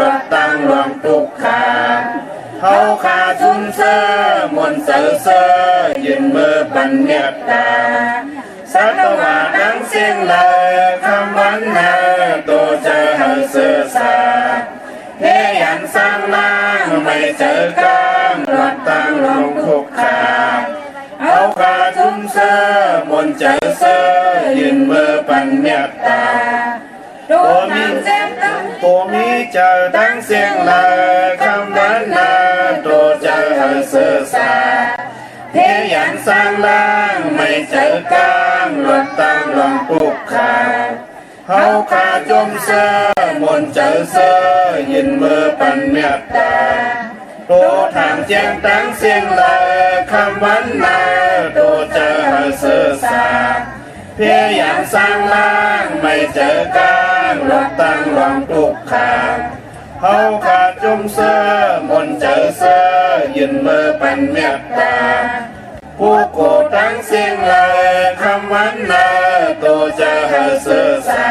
ลดตั้งรวมทุกขาเขาขาชุมเสมนเสเสยืนมือปันเมตตาสัตวาดังเสียงเลยคำวันนาตัวเจอหาเสือสาเฮยันสร้างล่างไม่เจอกลางลดตั้งรวมทุกขาเขาขาชุมเสมนเจเสยืนมือปันเมตตาตัวมีเจอดังเสียงเลยคำวันนาตัวเจอหาเสือสาเทยันสร้างล่างไม่เจอกลางลดตั้งรวมทุกขาเขาขาจมเสมนเจเสยืนมือปันเมตตาตัวทางแจ้งตั้งเสียงเลยคำวันนาตัวเจอหาเสือสาเพียยันสร้างล่างไม่เจอกลางลดตั้งรวมทุกขาเขาขาจมเสมนเจเสยืนมือปันเมตตาผู้โกตั้งเสียงเลยคำวันนาตัวเจอหาเสือสา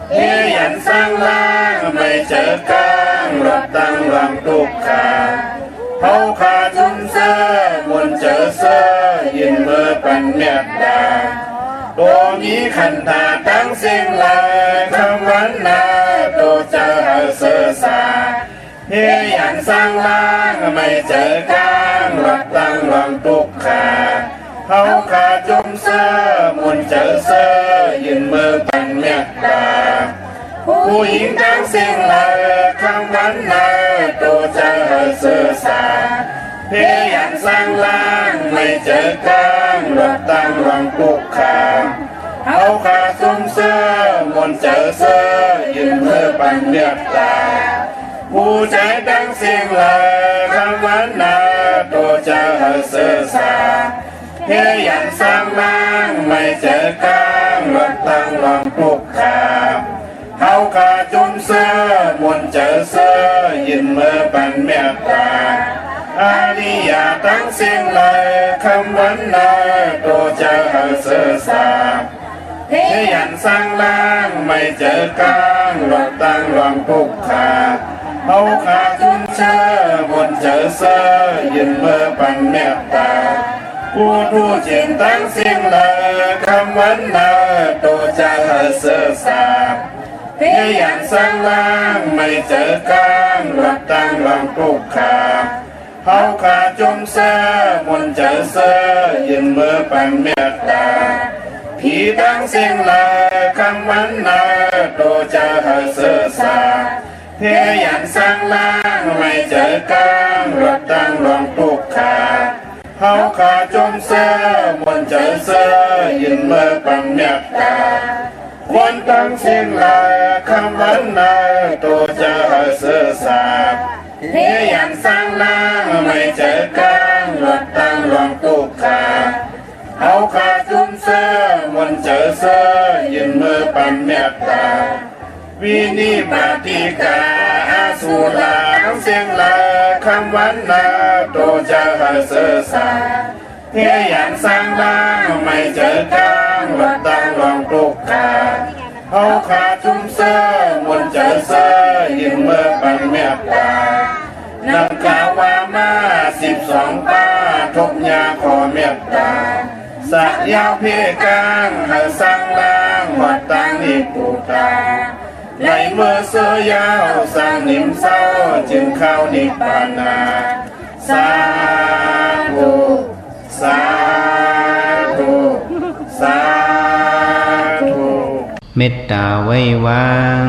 เพียยันสร้างล่างไม่เจอกลางลดตั้งรวมทุกขาเขาขาจมเสมนเจเสยืนมือปันเมตตาตัวมีขันธาตั้งเสียงเลยคำวันนาตัวเจอหาเสือสาเพียยันสร้างล่างไม่เจอกลางลดตั้งรวมทุกขาเขาขาจมเสมนเจเสยืนมือปันเมตตาผู้หญิงตั้งเสียงเลยคำวันนาตัวเจอหาเสือสาเพียยันสร้างล่างไม่เจอกลางลดตั้งรวมทุกขาเขาขาจมเสมนเจเสยืนมือปันเมตตาผู้ใจตั้งเสียงเลยคำวันนาตัวเจอหาเสือสาเพียยันสร้างล่างไม่เจอกลางลดตั้งรวมทุกขาเขาขาจมเสมนเจเสยืนมือปันเมตตาอาริยาตั้งเสียงเลยคำวันนาตัวเจอหาเสือสาเพียยันสร้างล่างไม่เจอกลางลดตั้งรวมทุกขาเขาขาจุนเชมนเจเสยืนมือปันเมตตาผู้ทูจินตั้งเสียงเลยคำวันนาตัวเจอหาเสือสาเพียยันสร้างล่างไม่เจอกลางลดตั้งรวมทุกขาเขาขาจมเสมนเจเสยืนมือปันเมตตาผีตั้งเสียงเลยคำวันนาตัวเจอหาเสือสาเพียยันสร้างล่างไม่เจอกลางลดตั้งรวมทุกขาเขาขาจมเสมนเจเสยืนมือปันเมตตาควรตั้งเสียงเลยคำวันนาตัวเจอหาเสือสาเพียยันสร้างล่างไม่เจอกลางลดตั้งรวมทุกขาเขาขาจุมเสมนเจเสยืนมือปันเมตตาวินิบาติกาอาสุลาทั้งเสียงลาคำวันนาตัวเจอหาเสือสาเพียยันสร้างล่างไม่เจอกลางลดตั้งรวมทุกขาเขาขาจุมเสมนเจเสยืนมือปันเมตตานำกล่าวว่ามา12ป้าทุกยาขอเมตตาสักยาวเพียกลางหาสร้างล่างหดตั้งนิปูตาไหลเมื่อเสือยาวสร้างนิมเศร้าจึงเข้านิพพานาสาธุสาธุสาธุเมตตาไว้วาง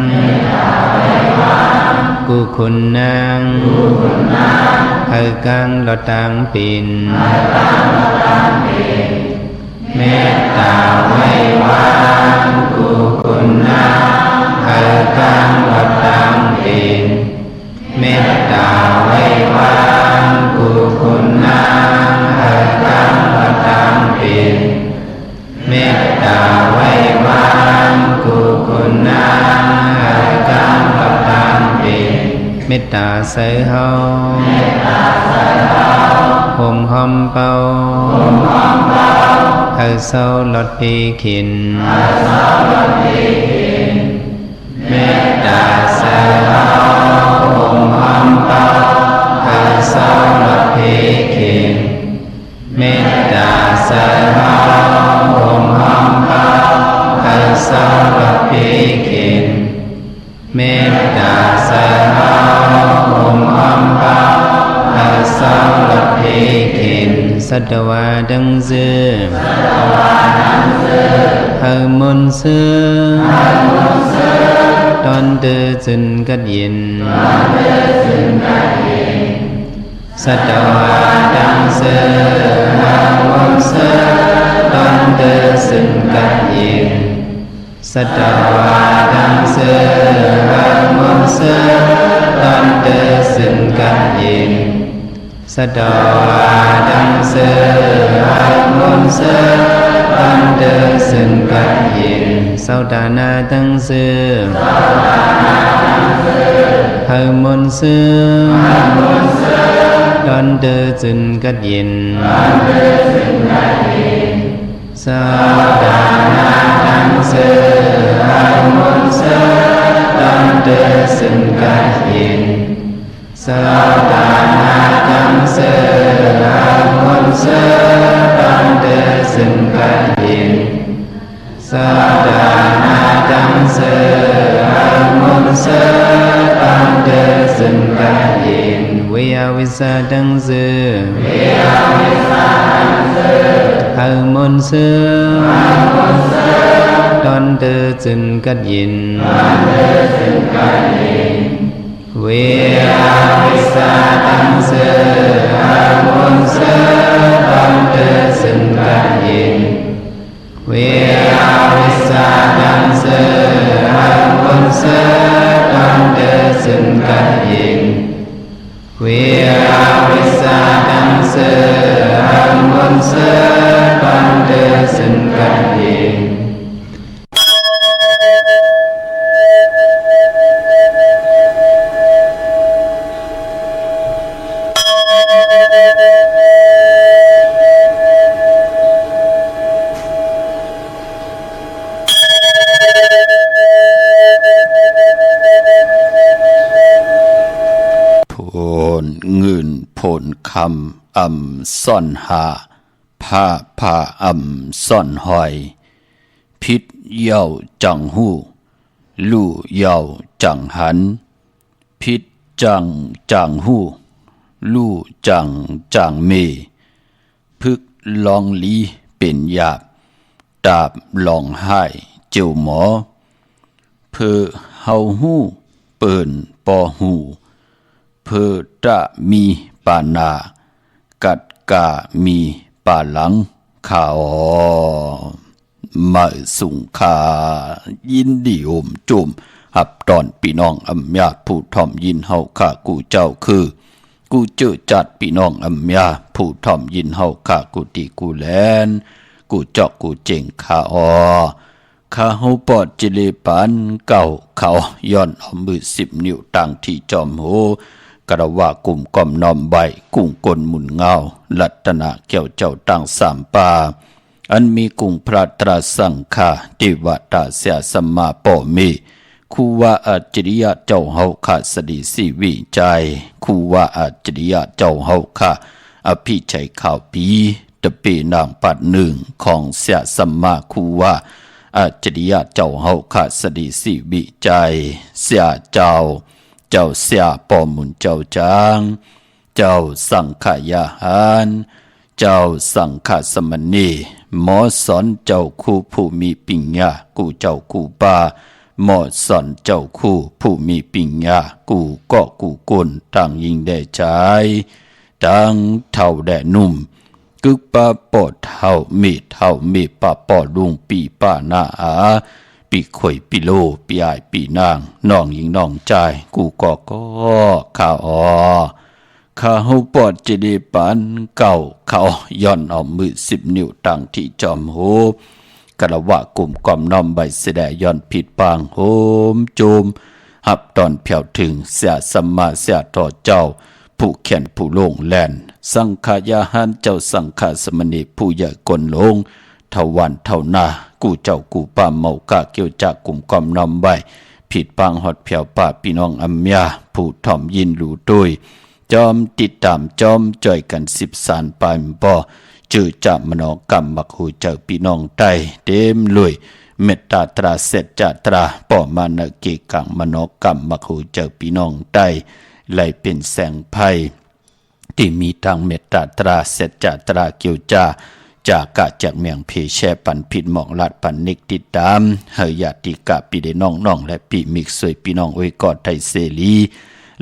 กุคุณนางเอกังลตังปินเมตตาไว้วางกุคุณนางเอกังลตังปินเมตตาไว้วางกุคุณนางเอกังลตังปินเมตตาไว้วางกุคุณนางเอกังลตังปินเมตตาใส่เฮาห่มหอมเป่าเอเศร้าลดปีขินเมตตาใส่เฮา ตาสหองอมปาอาสาวลับเพขินสัตวาดังเสือหามนเสือตอนเดือจึนกัดยินสัตวาดังเสือหามนเสือตอนเดือจึนกัดยินสัตวาดังเสือหามนเสือตอนเดือจึนกัดยินสัตวาดังเสือหามนเสือตอนเดือจึนกัดยินสาวดานาดังเสือหามนเสือตอนเดือจึนกัดยินสาวดานาดังเสือหามนเสือตอนเดือจึนกัดยินสาวดานาดังเสือหามนเสือตอนเดือจึนกัดยินสาวดานาดังเสือหามนเสือตอนเดือจึนกัดยินเวียวิสาดังเสือหามนเสือตอนเดือจึนกัดยินเวียวิสาดังเสือหามนเสือตอนเดือจึนกัดยินเวียวิสาดังเสือหามนเสือตอนเดือจึนกัดยินเวียวิสาดังเสือหามนเสือตอนเดือจึนกัดยินเงินผลคำซ่อนหาผ้าซ่อนหอยพิษเย่าจังหูลู่เย่าจังหันพิษจังหูลู่จังเมพึกลองลีเป็นหยาบดาบลองไห้เจียวหมอเพอเฮาหูเปิ่นปอหูเพอตะมีปานากัดกามีปาหลังข่าวมาสุงคายินดีโอมจุมหับตอนพี่น้องอำยาผู้ถ่อมยินเฮาข้ากูเจ้าคือกูเจอจัดพี่น้องอำยาผู้ถ่อมยินเฮาข้ากูตีกูแลนกูเจาะกูเจ๋งข้าข้าเฮาปอดจิเลปันเก่าเขาย้อนเอามือ10 นิ้วตั้งที่จอมโหกระว่ากลุ่มก้อมน้อมใบกุ้งกลหมุนเงาลัตนะเกี่ยวเจ้าตั้ง3 ป่าอันมีกุ้งพระตราสังฆาติวตาเสียสัมมาปอมีคูว่าอัจฉริยะเจ้าเฮาข้าสดีสีวิจัยคูว่าอัจฉริยะเจ้าเฮาข้าอภิชัยข่าวปีตะปีนางปัด1ของเสียสัมมาคูว่าอัจฉริยะเจ้าเฮาข้าสดีสีวิจัยเสียเจ้าเสียปอมุนเจ้าจางเจ้าสังขยาหารเจ้าสังฆสมณีหมอสอนเจ้าคู่ผู้มีปิญญากูเจ้ากูปาหมอสอนเจ้าคู่ผู้มีปิญญากูก็กูกุนต่างยิงได้ใจต่างเท่าแด่นุ่มกึกปาปอดเท่ามีปาปอลุงปีป้านาอาปีข่อยปีโลปีอายปีนางน้องหญิงน้องใจกูก็ข้าข้าเฮาปอดจะได้ปันเก่าเขาย้อนเอามือ10 นิ้วตั้งที่จอมโหกระวะกลุ่มกอมน้อมใบเสดย้อนผิดปางโหมโจมหับตอนเพียวถึงเสียสัมมาเสียต่อเจ้าผู้แขนผู้โล่งแล่นสังขายาหารเจ้าสังฆสมณีผู้ใหญ่กลลงเท่าวันเท่านากูเจ้ากูป่าเมากะเกี่ยวจากกลุ่มกอมน้อมใบผิดปางหอดเพียวป่าพี่น้องอัมยาผู้ถ่อมยินรู้ด้วยจอมติดตามจอมจ่อยกัน10 สานปลายบ่จื้อจามนอกรรมมักหูเจ้าพี่น้องใต้เต็มลุย เมตตาตราเสจจตราป่อมานะเกกังมโนกรรมมะคูเจอพี่น้องได้ไหลเป็นแสงไพ่ที่มีทางเมตตาตราเสจจตราเกียวจาจากกะจากเมียงเพแช่ปันผิดหมองลาดปันนิกติดตามเฮยาติกะปีเดน้องและปีมิกสวยพี่น้องอวยกอดไทยเสรี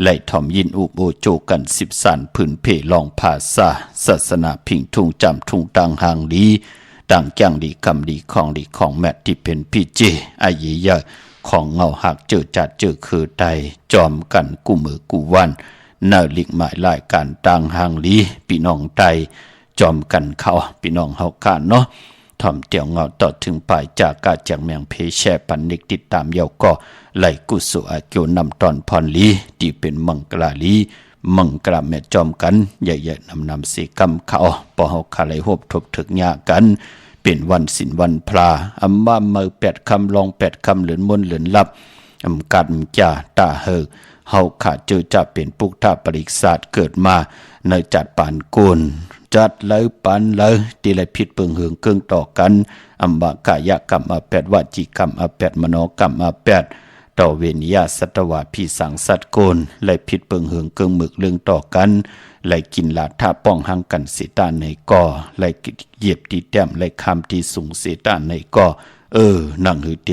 ไหลทอมยินอุโบโจกัน10สันพื้นเพลองภาษาศาสนาพิงทุงจำทุงตังหางลีต่างจังดีคำดีของดีของแมทที่เป็นพี่เจอายียะของเงาหักเจอจัดเจอคือใดจอมกันกูมือกูวันนาลิกหมายรายการต่างหางลีพี่น้องไตจอมกันเขาพี่น้องเฮากันเนาะทอมเตียวเงาต่อถึงปลายจากกาจากเมียงเพแช่ปันนิกติดตามเยาก็ไหลกุสุอาเกียวนำตอนพรลีที่เป็นมังกลาลีมังกลาแม่จอมกันใหญ่ๆนำสีกำเขาปอเฮาคาไหลหบทบถึกยากันเป็นวันศิลวันพลาอัมมาเมือ8 คำลอง8 คำเหลือนมนเหลือนลับกันจ่าตาเฮเฮาขาดเจอจะเป็นปุกท่าปริศาสตร์เกิดมาในจัดปานกุลจัดเลยปันเลยที่ไรผิดเปิงเหืองเกิงต่อกันอัมบากายกรรม8วจีกรรม8มโนกรรม8ต่อเวนิยาสัตวาพี่สังสัตโกนไรผิดเปิงเหืองเกิงหมึกเรื่องต่อกันไรกินลาท่าป้องหังกันเสตาในก่อไรเหยียบตีแต้มไรคำที่สูงเสตาในก่อนั่งหือเต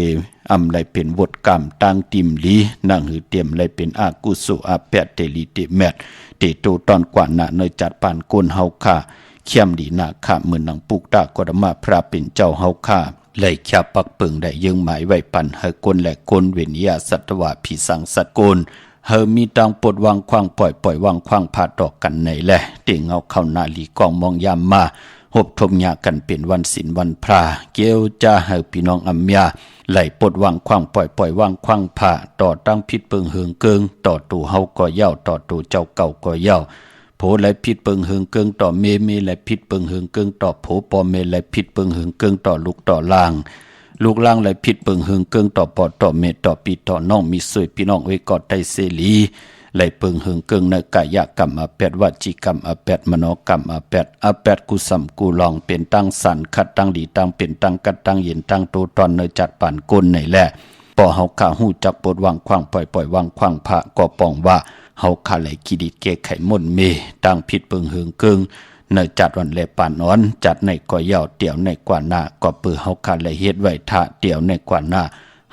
ไรเป็นวดกรรมตั้งติมลีนั่งหือเตมไรเป็นอากุสุ8เตลีเตแมทเตโตตอนกว่านะเนยจัดปานโกนเฮาค่าเขียมดีนาค่าเหมือนหนังปุกตากรมาพระเป็นเจ้าเฮาค่าไหลแคบปักเปิงได้ยังหมายไว้ปันเฮกลและกลเวนิยาสัตวาผีสังสัตโกนเฮมีตังปดวางควางปล่อยวางควางพาดอกกันในแหละเต่งเอาเข้านาลีกองมองยามมาหบทมยากันเป็นวันศิลวันพระเกียวจ้าเฮพี่น้องอัมยาไหลปดวางควางปล่อยวางควางพาต่อตั้งพิษเปิงเหืองเกิงต่อตู่เฮาก็เย่าต่อตู่เจ้าเก่าก็เย่าโผไหลพิษเปิงเหืองเกิงต่อเมไหลพิษเปิงเหืองเกิงต่อโผปอเมไหลพิษเปิงเหืองเกิงต่อลูกต่อล่างลูกล่างไหลพิษเปิงเหืองเกิงต่อปอต่อเมต่อปีต่อน้องมีสวยพี่น้องไว้กอดไตเสลีไหลเปิงเหืองเกิงในกายกรรม8วจีกรรม8มโนกรรม8กุสัมกุลองเป็นตั้งสันขัดตั้งดีตั้งเป็นตั้งกัดตั้งเย็นตั้งโตตอนในจัดปานก้นในแหละปอเฮาขาหูจักปดวางควางปล่อยวางควางพระก็ปองว่าเฮาขาไหลกิดิดเกไขมนเมตั้งพิษเปิงเหืองเกิงในจัดวันแลปานนอนจัดในก่อยาวเตี่ยวในกว่าหน้าก็ปือเฮาขาไหลเฮ็ดไว้ท่าเตี่ยวในกว่าหน้า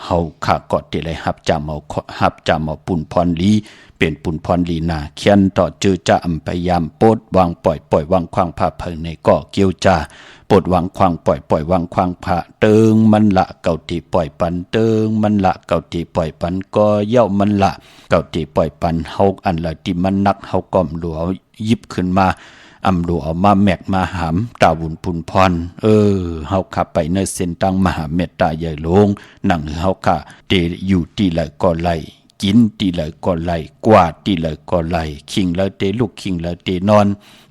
เฮาขาก็ติไหลหับจามเอาปุ่นพรลีเป็นปุ่นพรลีนาเขียนต่อเจอจะอัมพยายามปดวางปล่อยวางควางพาเพิงในก่อเกียวจาปดวางควางปล่อยวางควางพาเติงมันละเก่าตีปล่อยปันเติงมันละเก่าตีปล่อยปันก็เย่ามันละเก่าตีปล่อยปันเฮาอันละที่มันนักเฮาก้มหลัวยิบขึ้นมาอำดูเอามาแมกมาหามตาบุญพุนพรเฮาขับไปในเส้นตังมหาเมตตาใหญ่หลวงนั่งเฮาค่ะเตอยู่ที่ไหลก็ไหลกินตีเลยก็ไหลกวาดตีเลยก็ไหลคิงเลยเตลูกคิงเลยเตนอน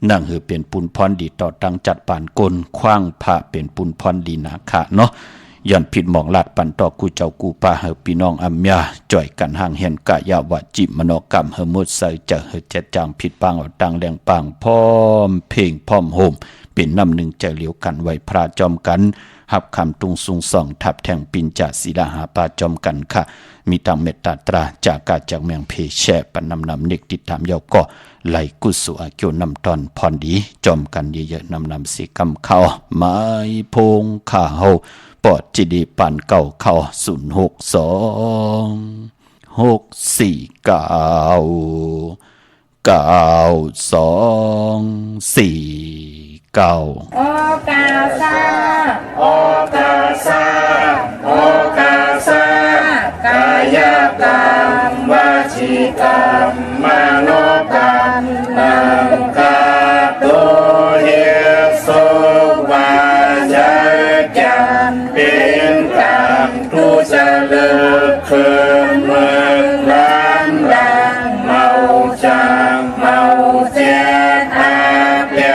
นั่งเหือเป็นปุนพรดีต่อตังจัดปานกลคว้างพระเป็นปุนพรดีนาคะเนาะย้อนผิดหมองลาดปันต่อกูเจ้ากูปาเหือพี่น้องอัมยาจ่อยกันห่างเห็นกะยาวะจิมโนกรรมเหือมุดใส่จะเหือเจ็ดจางผิดปังเอาตังแดงปังพร้อมเพลงพร้อมโฮมเป็นน้ำหนึ่งใจเหลียวกันไว้พระจอมกันหับคำตุงสุงส่องทับแทงปินจ่าศิลาหาปาจอมกันค่ะมีตังเมตตาตราจากกาจากเมืองเพแช่ปันนำเด็กติดตามเยาก็ไหลกุสุอาเกียวนำตอนพรดีจอมกันเยอะๆนำสีกำเข้าไม้พงข้าเฮาปอดจิดีปันเก่าเข้า062 649 92 4 9โอกาซาโอกาซาโอกาซากายกรรมวจีกรรมมโนกรรมนังกาตุเยสุวาจกรรมเป็นกรรมทุจริตคืนเมืองล้านดังเมาจางเมาเจอาเปีย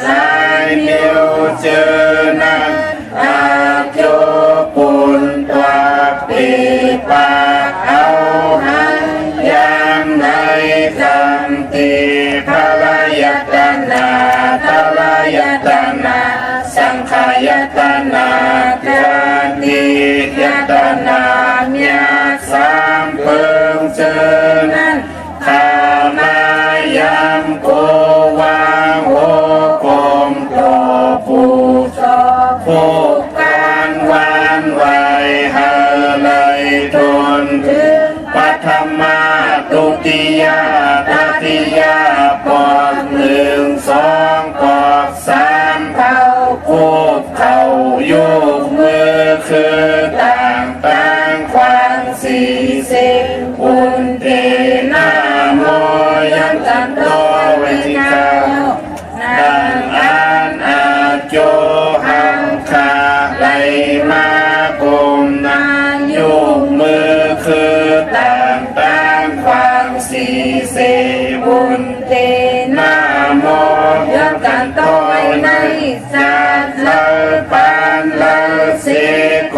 สายนิ้วเจอนังอาโยปุนตัวปีปากเอาหันยามในกรร นั้นข้ามายามโกวางโหกมโตผู้ชอบผู้การวานไว้หาเลยทนถึงปัทมาตุติยาตติยาปอกหนึ่งสองปอกสามเท่าคูบเท่ายุกมือคือต่างควางสี่สิบอุนเตนาโมยันตันโตเวทิกาดังอันอาโจหังคาไลมากุมนายุกมือคือต่างควางสี่สิบอุนเตนาโมยันตันโตในสัตว์เลปานเลเสโก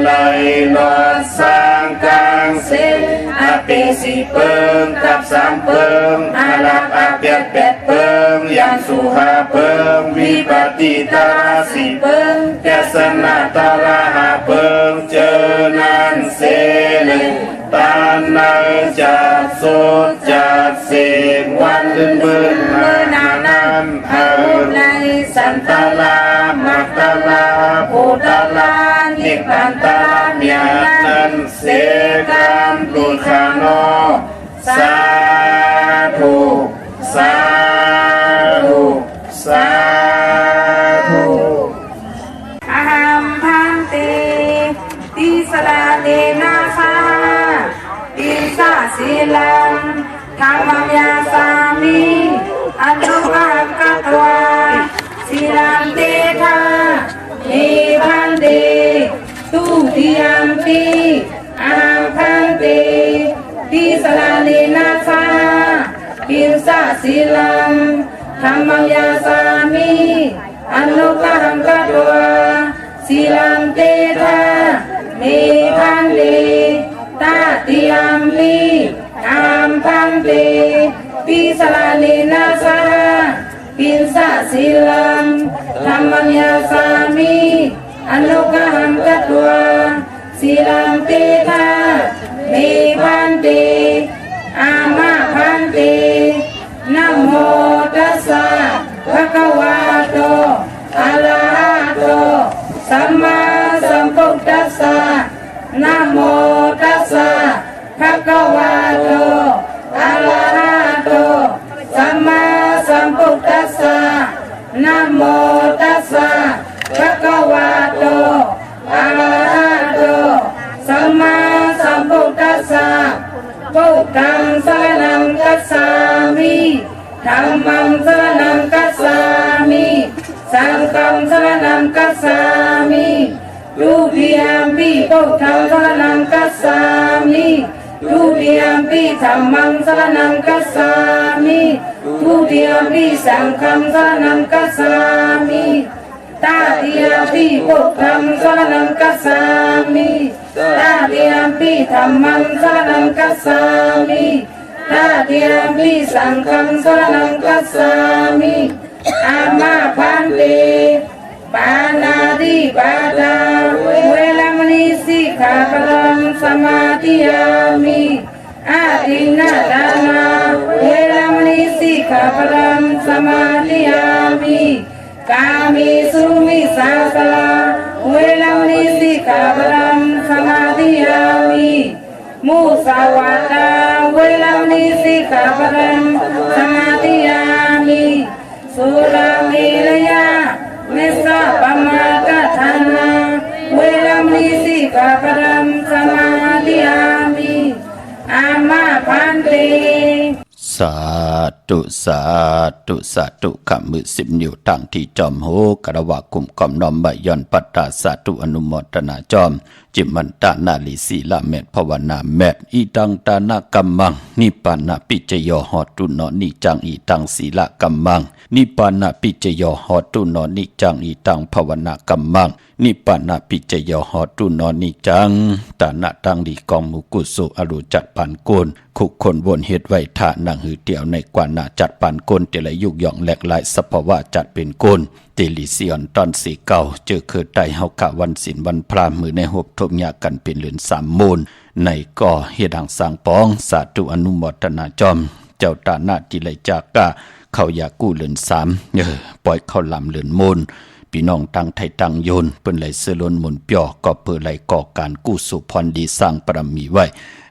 เลยลอสร้างกลางเส้นอาเปสิเปิงกับสามเปิงอาลักอาเปียดเปียดเปิงยังสุหาเปิงวิปติตาสิเปิงแกสนาตาลาหาเปิงเจอนันเสเลยตานาจัดสุดจัดเสกวันบึนเมื่อนานำเอาในสันตลามักตลาภูตลานิพพานตาเมียนันเสกามตุขานอสาธุสาธุสาธุอาหัมพันเตติสลาเนนาคาติสาสีลังธรรมยาสามีอนุภาพกัตวาสีลังเตธาเนพันเตตุติยมปีอาหัมพันเตติสลาเนนาคาติสาสีลังธรรมยาสามีอนุภาพกัตวาสีลังเตธาเนพันเตตาติยมปีอาหัมพันเตติสลาเนนาคาติสาสีลังธรรมยาสามีอนุภาพกัตวาสีลังเตธาเนพันเตอามาพันเตนะโมตัสสะภะคะวะโตอะระหะโตสัมมาสัมพุทธัสสะนะโมตัสสะภะคะวะโตอะระหะโตสัมมาสัมพุทธัสสะนะโมตัสสะภะคะวะโตอะระหะโตสัมมาสัมพุทธัสสะพุทธังสรณังคัจฉามิธัมมังสรณังคัจฉามิสังฆังสรณังคัจฉามิทุติยมปิพุทธังสรณังคัจฉามิทุติยมปิธัมมังสรณังคัจฉามิทุติยมปิสังฆังสรณังคัจฉามิตาติยมปิพุทธังสรณังคัจฉามิตาติยมปิธัมมังสรณังคัจฉามิตาติยมปิสังฆังสรณังคัจฉามิอามาพันเตปานาติปาตาเวรมณีสิกขาปรังสมาธิยามิอาทินนาทานาเวรมณีสิกขาปรังสมาธิยามิกามิสุมิสาสลาเวรมณีสิกขาปรังสมาธิยามิมุสาวาตาเวรมณีสิกขาปรังสมาธิยามิสุรามิรยาเมสะปมาทฐานาเวรมณีสิกขาปรังสมาธิยามิอามาพันเต สาธุสาธุสาธุขมือ10 นิ้วตั้งที่จอมโหกระวะกุมกอมน้อมใบย่อนปัตตาสาธุอนุโมทนาจอมจิมันตานาลิสีละเมตภาวนาเมตอีตังตานากัมมังนิปานะปิจโยหอตุโนนิจังอีตังศีละกัมมังนิปานะปิจโยหอตุโนนิจังอีตังภาวนากัมมัง นิปานาปิจยหอตุนอนิจังตานะตังดีกองมุกุสุอรุจัดปันโกนคุกคนวนเหตุไว้ท่านังหือเตียวในกว่านาจัดปันโกนเตลยุกย่องแหลกหลายสภาวะจัดเป็นโกนเตลิเซียนตอนสีเก่าเจอคือไตเฮากะวันศิลวันพรามมือในหบทบยากันเป็นเหลือนสามมูลในก่อเฮ็ดหังสร้างปองสาธุอนุโมทนาจอมเจ้าตานาจิไลจากกะเขาอยากกู้เหลือนสามปล่อยเขาลำเหลือนมูลพี่น้องตั้งไทยตั้งโยนเปิ้นไหลเสือล้นหมุนเปียก็เพื่อไหลก่อการกู้สุพรดีสร้างปรมีไว้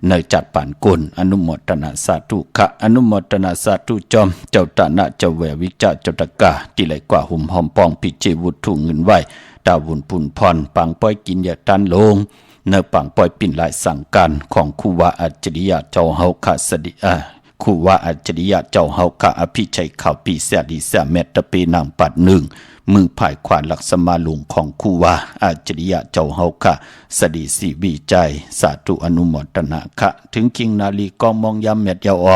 ในจัดป่านกุลอนุโมทนาสาธุคะอนุโมทนาสาธุจอมเจ้าตานะเจ้าแววิจาเจ้าตะกาที่ไหลกว่าหุ่มหอมปองปิเจวุฒุเงินไว้ดาวุนปุ่นพรปังป้อยกินยาตันลงเนปังป้อยปิ่นหลายสั่งการของครูวาอัจฉริยะเจ้าเฮาคาสดิครูวาอัจฉริยะเจ้าเฮาคาอภิชัยข่าวปีเสียดีเสียเมตตะปีนางปัดหนึ่งมือผ่ายขวานหลักสมาลุงของครูวาอัจฉริยะเจ้าเฮาคะสดีสีวิจัยสาธุอนุโมทนาคะถึงคิงนาลีกองมองยำเม็ดยาว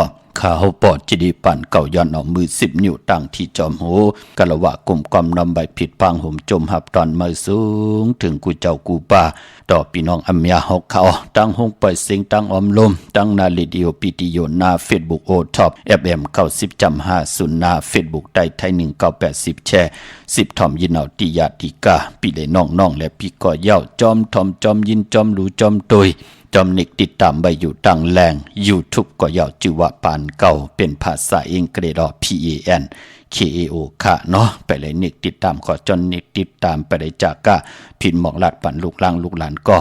ข้าวปอดจิดีปั่นเก่าย้อนออกมือ10 นิ้วตั้งที่จอมหูกะละวะกลุ่มกอมนำใบผิดพังห่มจมหับตอนมือสูงถึงกูเจ้ากูป่าต่อพี่น้องอัมยาหกเขาตั้งห้องปล่อยเสียงตั้งอมลมตั้งนาลีดิโอปิติโยนาเฟซบุ๊กโอท็อปFM 90.50นาเฟซบุ๊กไทย1980แชร์10ทอมยินเอาติยาติกาปีเลยน้องและพี่ก่อเย้าจอมทอมจอมยินจอมหลูจอมตุยจอมนิกติดตามใบอยู่ตั้งแรง YouTube ก็ยาวจื่อว่าปานเก่าเป็นภาษาอังกฤษPAN KAO ค่ะเนาะไปเลยนิกติดตามขอจนนิกติดตามไปเลยจากกะพินหมอกลาดปันลูกล่างลูกหลานก็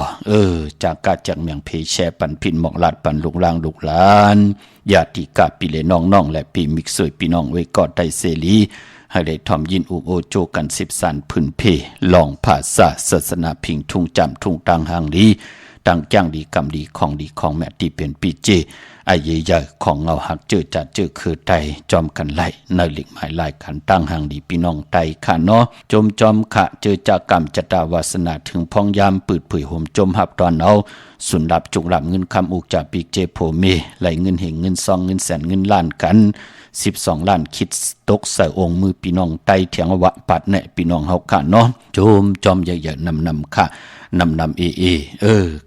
จากกะจากเมืองเพแชปันพินหมอกลาดปันลูกล่างลูกหลานญาติกะปีเลยน้องและปีมิกสวยพี่น้องไว้กอดไตเสรีให้ได้ทอมยินอุโอโจกัน10สันพื้นเพลองภาษาศาสนาพิงทุ่งจำทุ่งตังหางดีตั้งจ้างดีกรรมดีของแม่ที่เป็นปีเจไอเย่ใหญ่ของเงาหักเจอจัดเจอคือไตจอมกันไหลในหลิกหมายลายขันตั้งหางดีพี่น้องไตค่ะเนาะจอมขะเจอจากกรรมจตาวาสนาถึงพองยามปืดผุยห่มจมหับตอนเอาสุนดับจุกหลับเงินคำอุกจากปีเจโพเมไหลเงินเหงเงินซองเงินแสนเงินล้านกัน12 ล้านคิดตกใส่องค์มือพี่น้องไตเถียงวะปัดแน่พี่น้องเฮาค่ะเนาะจอมใหญ่ๆนำค่ะนำ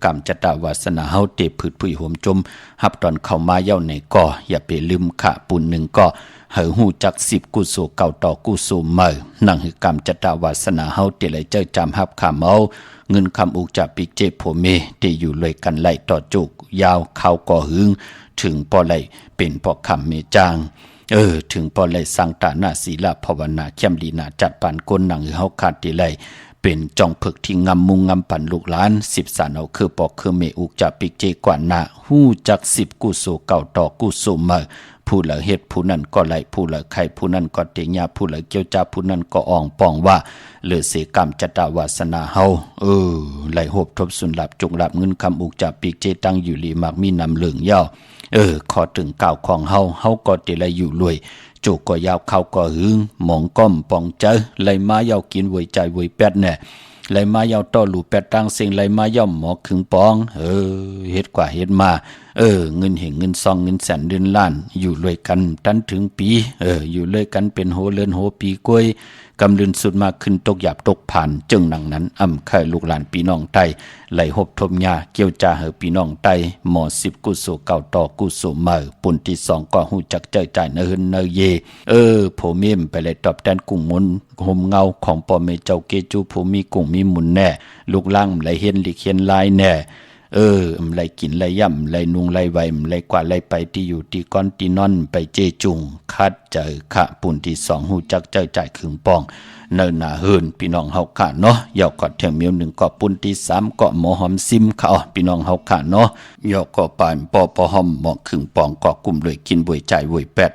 กรรมจตาวาสนาเฮาเตผืดผุยห่มจมหับตอนเข้ามาเย้าในก่ออย่าไปลืมค่ะปุนหนึ่งก็เฮาฮู้จัก10กุโสเก่าต่อกุโสใหม่นั่นคือกรรมจตาวาสนาเฮาเตเลยเจ้าจำหับคำเอาเงินคำอุกจากปิกเจโพเมเตอยู่เลยกันไหลต่อจุกยาวเข้าก่อหึงถึงปอไหลเป็นปอคำเมจางถึงปอไหลสังตานาศีลภาวนาเข้มดีนาจัดปานก้นหนังเฮาขาดติไหลเป็นจองผึกที่งำมุงงำปั่นลูกหลาน10สานเอาคือปอกคือเมอุกจากปิกเจกว่านาฮู้จัก10กุโสเก่าต่อกุโสใหม่ผู้ละเฮ็ดผู้นั้นก็ไหลผู้ละไข่ผู้นั้นก็เตียผู้ละเกี่ยวจ้าผู้นั้นก็อ่องปองว่าเหลือเสกรรมจตาวาสนาเฮาไหลหบทบสุนหลับจุงหลับเงินคำอุกจากปีกเจตั้งอยู่ลีมักมีนำเหลืองยาวขอถึงก้าวของเฮาก็เตไหลอยู่รวยจุกก็ยาวเข้าก็หึงหมองก้อมปองเจอไหลมายาวกินไว้ใจไว้แปดแน่ไหลมายาวต่อหลูแปดตังเสียงไหลมายาวหมอขึงปองเฮ็ดกว่าเฮ็ดมาเงินเหงเงินซองเงินแสนเดือนล้านอยู่ด้วยกันตันถึงปีอยู่เลยกันเป็นโหเลือนโหปีกล้วยกำลืนสุดมาขึ้นตกหยาบตกผ่านจึงหนังนั้นไข่ลูกหลานพี่น้องไตไหลหบทมยาเกี่ยวจ่าเหอพี่น้องไตหมอ10กุโสเก่าต่อกุโสใหม่ปุ่นที่2ก็หูจักเจอจ่ายเนเยโผเมมไปเลยตอบแทนกุ้งมนห่มเงาของพ่อแม่เจ้าเกจูผู้มีกุ้งมีหมุนแน่ลูกล่างไหลเห็นลิเขียนลายแน่ไหลกินไหลย่ำไหลนุงไหลไหวไหลกว่าไหลไปที่อยู่ที่ก้อนที่นอนไปเจจุงคัดเจอขะปุ่นที่2หูจักเจอจ่ายขึงปองเนินหนาเฮินพี่น้องเฮาค่ะเนาะยาวกอดเถียงเมียว1ก็ปุ่นที่3ก็หมอหอมซิมค่ะพี่น้องเฮาค่ะเนาะยาวก็ปานปอหอมหมอขึงปองก็กุมเลยกินบวยใจบวยแปด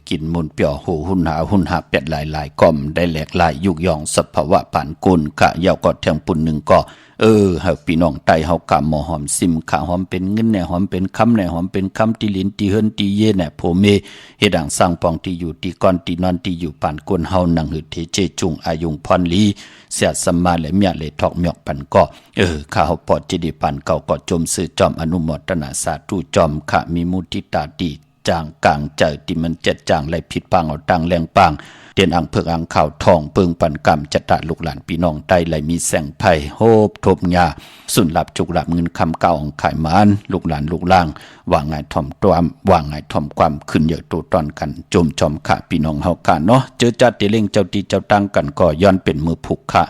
กินมุนเปียวหูหุ่นหาเป็ดหลายก้อมได้แหลกหลายยุกยองสภาวะปานกุลค่ะยาวก็เถียงปุ่น1ก็เฮาพี่น้องไตเฮากะหมอหอมซิมขาหอมเป็นเงินแน่หอมเป็นคำแน่หอมเป็นคำที่ลิ้นที่เฮินที่เย่แน่โพเมเฮ็ดดังสร้างปองที่อยู่ที่ก้อนที่นอนที่อยู่ปานก้นเฮานังหืดเทเจจุงอายุงพรลีเสียสมาและเมียเลยทอกหมอกปันก็ข้าเฮาปอดจิดีปันเก่าก็จมสื่อจอมอนุโมทนาสาธุจอมขะมีมุทิตาดี จางกลางใจที่มันเจ็ดจางไหลผิดปางเอาตังแรงปางเตียนอังเพิกอังข่าวทองเปิงปันกรรมจัตตาลูกหลานพี่น้องใต้ไหลมีแสงไผ่โฮบทบยาสุนหลับจุกหลับเงินคำเก่าของขายมานลูกหลานลูกล่างว่าไงถ่อมตัวว่าไงถ่อมความขึ้นเยอะตัวตอนกันจมจอมขะพี่น้องเฮากันเนาะเจอจัดเตเล่งเจ้าตีเจ้าตั้งกันก็ย้อนเป็นมือผูกขะ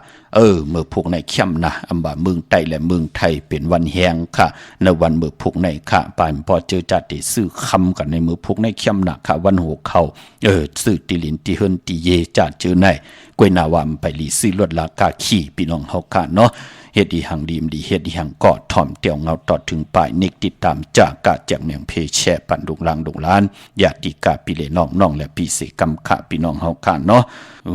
มือผูกในเข้มนะอำบ่าเมืองใต้และเมืองไทยเป็นวันแหงค่ะในวันมือผูกในค่ะปานพอเจอจัดติซื้อคำกันในมือผูกในเข้มนะค่ะวันหัวเขาซื้อติลินติเฮินติเยจัดเจอในกวยนาวามไปลีซื้อลวดลากาขี่พี่น้องเฮาค่ะเนาะเฮ็ดดีหังดีมดีเฮ็ดดีหังกอดถ่อมเตียวเงาตอดถึงปลายเนกติดตามจากกะแจกเนียงเพแชปันดุงลางดุงล้านญาติกาปิเลน้องและพี่เสกำขะพี่น้องเฮาค่ะเนาะ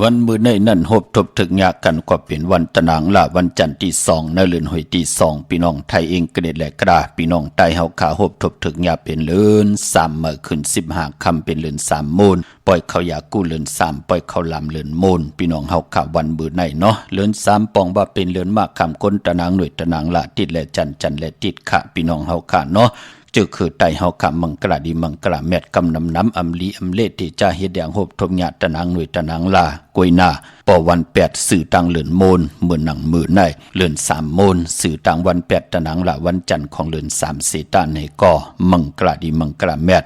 วันมื้อในนั้นฮบทบถึกยากกันก็เป็นวันตะนางละวันจันทร์ที่2ในเดือนหอยที่2พี่น้องไทยเองกระเด็ดแหลกกระพี่น้องใต้เฮาขาฮบทบถึกยาเป็นเดือน3มื้อขึ้น15ค่ำเป็นเดือน3มูลปล่อยเขายากู้เดือน3ปล่อยเขาลำเดือนมูลพี่น้องเฮาขาวันมื้อในเนาะเดือน3ปองว่าเป็นเดือนมากค่ำคนตะนางหน่วยตะนางละติดและจันและติดค่ะพี่น้องเฮาขาเนาะจึกคือไตเฮาขามังกระดีมังกระแมดกำน้ำอำลีอำเลที่จะเฮ็ดอย่างโหบทมญาตะนางหน่วยตะนางลากวยนาปอวัน8สื่อตังเลือนโมนเหมือนหนังมือในเลือน3โมนสื่อตังวัน8ตะนางละวันจันทร์ของเลือน3เสตาในก่อมังกระดีมังกระแมด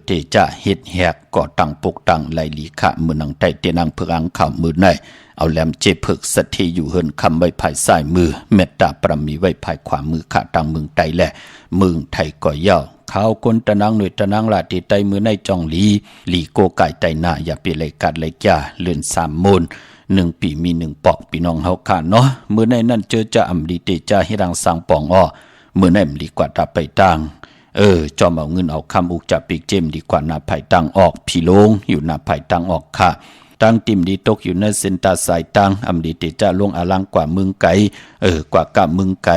เตจะเฮ็ดแหกก่อตังปกตังไหลลีขะมือนังไตเตนังเพิกอังข่าวมือในเอาแหลมเจเพิกสัตทีอยู่เฮินคำไว้ภายซ้ายมือเมตตาปรมีไว้ภายขวามือขาตังเมืองไตแหละเมืองไทยก่อย่าวข้าวคนตะนางหน่วยตะนางลาติไตมือในจองลีโกไก่ไตหน้าอย่าเปเลยกัดเลยจ้าเลือน3โมน1ปีมี1ปอกพี่น้องเฮาค่ะเนาะมือในนั้นเจอจะอำลีเตจะให้รังสังปองอ้อมือในมลีกว่าตาไปตังจอมเอาเงินเอาคำอุกจับปีกเจมดีกว่าหน้าไผ่ตังออกพี่ลงอยู่หน้าไผ่ตังออกค่ะตั้งติมดีตกอยู่ในเส้นตาสายตังอำดีเตจะลงอลังกว่าเมืองไกกว่ากะเมืองไก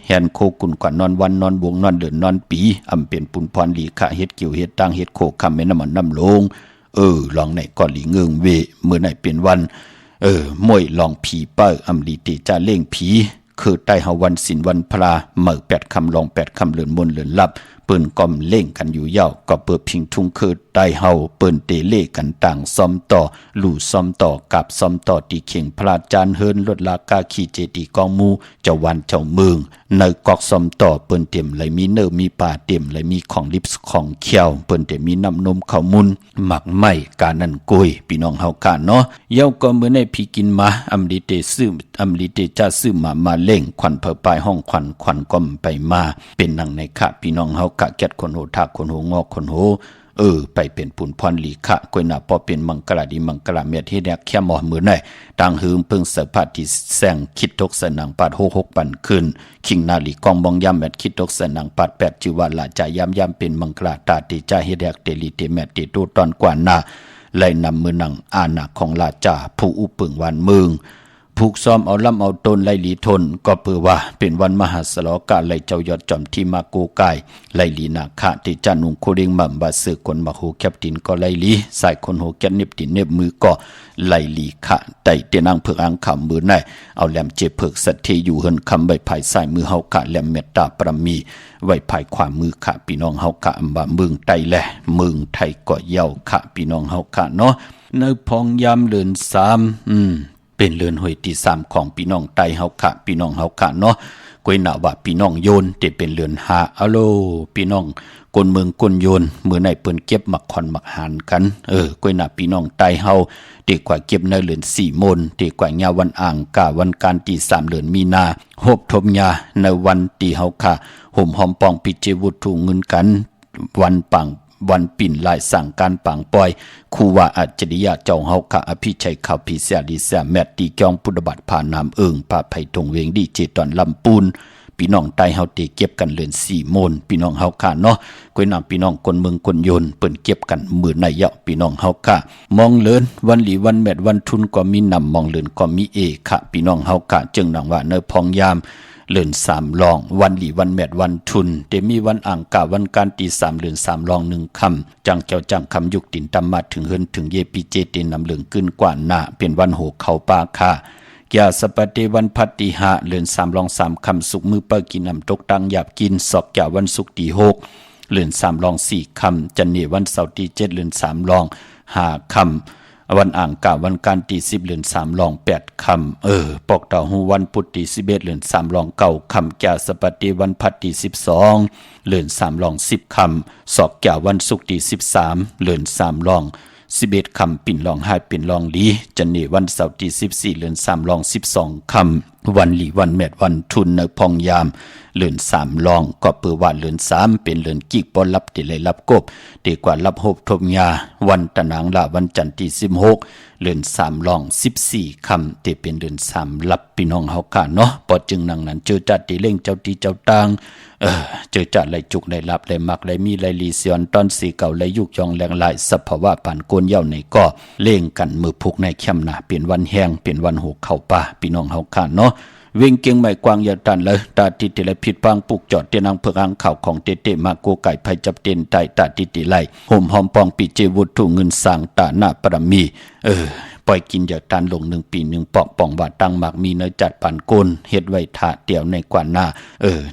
แหนโคกุนกว่านอนวันนอนวงนอนเดือนนอนปีอำเป็นปุนพรลีขะเฮ็ดเกี่ยวเฮ็ดตังเฮ็ดโคคำแม่น้ำมันน้ำลงลองไหนก่อนหลีเงิงเวเมื่อไหนเป็นวันมวยลองผีเป้ออำดีเตจะเล่งผีคือใต้เฮาวันศิลวันพลาเมื่อ8คำลอง8คำเลือนมนเลือนลับเปิ้นก่อมเล่งกันอยู่ยาวก็เปิดพิงทุ่งคือใต้เฮาเปิ้นเตเล่กันต่างซ้อมต่อลู่ซ้อมต่อกับซ้อมต่อตีเข่งพระจานเฮินลดลากาขีเจดีกองมูเจ้าวันเจ้าเมืองในกอกซ้อมต่อเปิ้นเต็มไหลมีเนอมีป่าเต็มไหลมีของลิปส์ของเขียวเปิ้นเต็มมีน้ำนมข้าวมุนหมักไม้กานั่นกุยพี่น้องเฮากันเนาะเย้าก็มื้อในพี่กินมาอำลีเตซื้ออำลีเตจะซื้อมาเล่งขวัญเผอปลายห้องขวัญก้อมไปมาเป็นนังในค่ะพี่น้องเฮากะแกดคนโหทักคนโหงอกคนโหไปเป็นปุนพรลีขะกวยหน้าพอเป็นมังกรดีมังกรเมียที่แดกแค่หมอมือในต่างหืมเพิ่งเสพาที่แสงคิดตกสนังปัด66ปันขึ้นคิงนาลีกองบองยามแมดคิดตกสนังปัด8จิวาลาจายามเป็นมังกรตาติจาเฮแดกเตลีเตแมดติตูตอนกว่าหน้าไล่นำมือนังอาณาของลาจาผู้อุปึงวันเมืองผูกซ้อมเอาล่ำเอาตนไล่ลีทนก็เพื่อว่าเป็นวันมหาสลกาไล่เจ้ายอดจอมที่มากูกายไล่ลีนาคะที่จันนุงโคเริงมั่มบาสือคนมาหูแคปตินก็ไล่ลีสายคนหูแกนเน็บตินเน็บมือก็ไล่ลีคะไต่เตนังเพิกอังขำมือในเอาแหลมเจ็บเพิกสัตเทอยู่เฮินคำใบภายสายมือเฮากะแหลมเมตตาปรมีไว้ภายขวามือค่ะพี่น้องเฮากะอำบาเมืองไตแลเมืองไทยก็เย้าค่ะพี่น้องเฮากะเนาะในพองยามเดือน3เป็นเรือนหอยที่3ของพี่น้องไตเฮาค่ะพี่น้องเฮาค่ะเนาะกวยหน้าว่าพี่น้องโยนแต่เป็นเรือน5อะโลพี่น้องคนเมืองคนโยนมื้อไหนเปิ้นเก็บหมักคอนหมักหานกันกวยหน้าพี่น้องไตเฮาดีกว่าเก็บในเรือน4โมนดีกว่ายาวันอ่างกะวันการที่3เดือนมีนาโฮบทมยาในวันที่เฮาค่ะห่มหอมปองปิเจวุถุเงินกันวันปิ่นลายสั่งการปังปอยคูว่าอัจฉริยะเจ้าเฮาค่ะอภิชัยข่าวพิเศษดิเสียแมตตีกองพุทธบัตรผ่านนามพาไผ่ทงเวงดีเจตอนลำปูนพี่น้องไตเฮาเตเก็บกันเลือน4โมนพี่น้องเฮาค่ะเนาะกวยนำพี่น้องคนเมืองคนโยนเปิ้นเก็บกันมื้อในเยาะพี่น้องเฮาค่ะมองเลินวันหลีวันแมดวันทุนก็มีนำมองเลินก็มีค่ะพี่น้องเฮาค่ะจึงนังว่าเนอพองยามเลือน3ลองวันหลีวันแมดวันทุนเตมีวันอ่างกาวันการตี3เลือน3ลอง1คำจังเจ้าจังคำยุกตินตำมาถึงเฮินถึงเยปีเจตินนำเหลืองขึ้นกว่าหน้าเป็นวันโหเขาปาค่ะยาสปะเตวันพัตติหะเลือน3ลอง3คำสุกมือเปิกินนำตกตังหยาบกินสอบแก่วันสุกตี6 เลือน3ลอง4คำจันนี่วันเสาร์ที่7เลือน3ลอง5คำวันอ่างกาวันการที่10เลือน3ลอง8คำปอกเต่าหูวันพุธที่11เลือน3ลอง9คำแก่สปฏิวันพัดที่12เลือน3ลอง10คำสอบแก่วันศุกร์ที่13เลือน3ลอง11คำปิ่นลอง5ปิ่นลองลีจันนี่วันเสาร์ที่14เลือน3ลอง12คำวันหลีวันแมดวันทุนในพองยามเลือน3ลองก็เปือว่าเลือน3เป็นเลือนกิกปอรับที่เลยรับกบดีกว่ารับโฮบทมยาวันตะนางละวันจันทร์ที่16เลือน3ลอง14คำที่เป็นเลือน3รับพี่น้องเฮากะเนาะปอจึงนังนั้นเจอจัดที่เล่งเจ้าที่เจ้าตางเจอจัดไหลจุกไหลรับไหลมักไหลมีไหลลีเสียนตอนสีเก่าไหลยุกยองแรงหลายสภาวะผ่านโกนเย่าในก็เล่งกันมือพุกในแคมหนาเปลี่ยนวันแห้งเปลี่ยนวันหกเข้าป่าพี่น้องเฮากะเนาะเว่งเก่งใหม่กวางอย่าตันเลยตาติติไหลผิดพังปุกจอดเตียนังเพื่ออ่างข่าวของเตมาโกไก่ไผจับเตียนไตตาติติไหลห่มหอมปองปีเจวุฒุเงินสร้างตาหน้าปรมีปล่อยกินอย่าตันลง1ปี1ปอกป่องบาตั้งหมากมีเนื้อจัดปั่นก้นเฮ็ดไว้ถาเตี่ยวในกว่าหน้า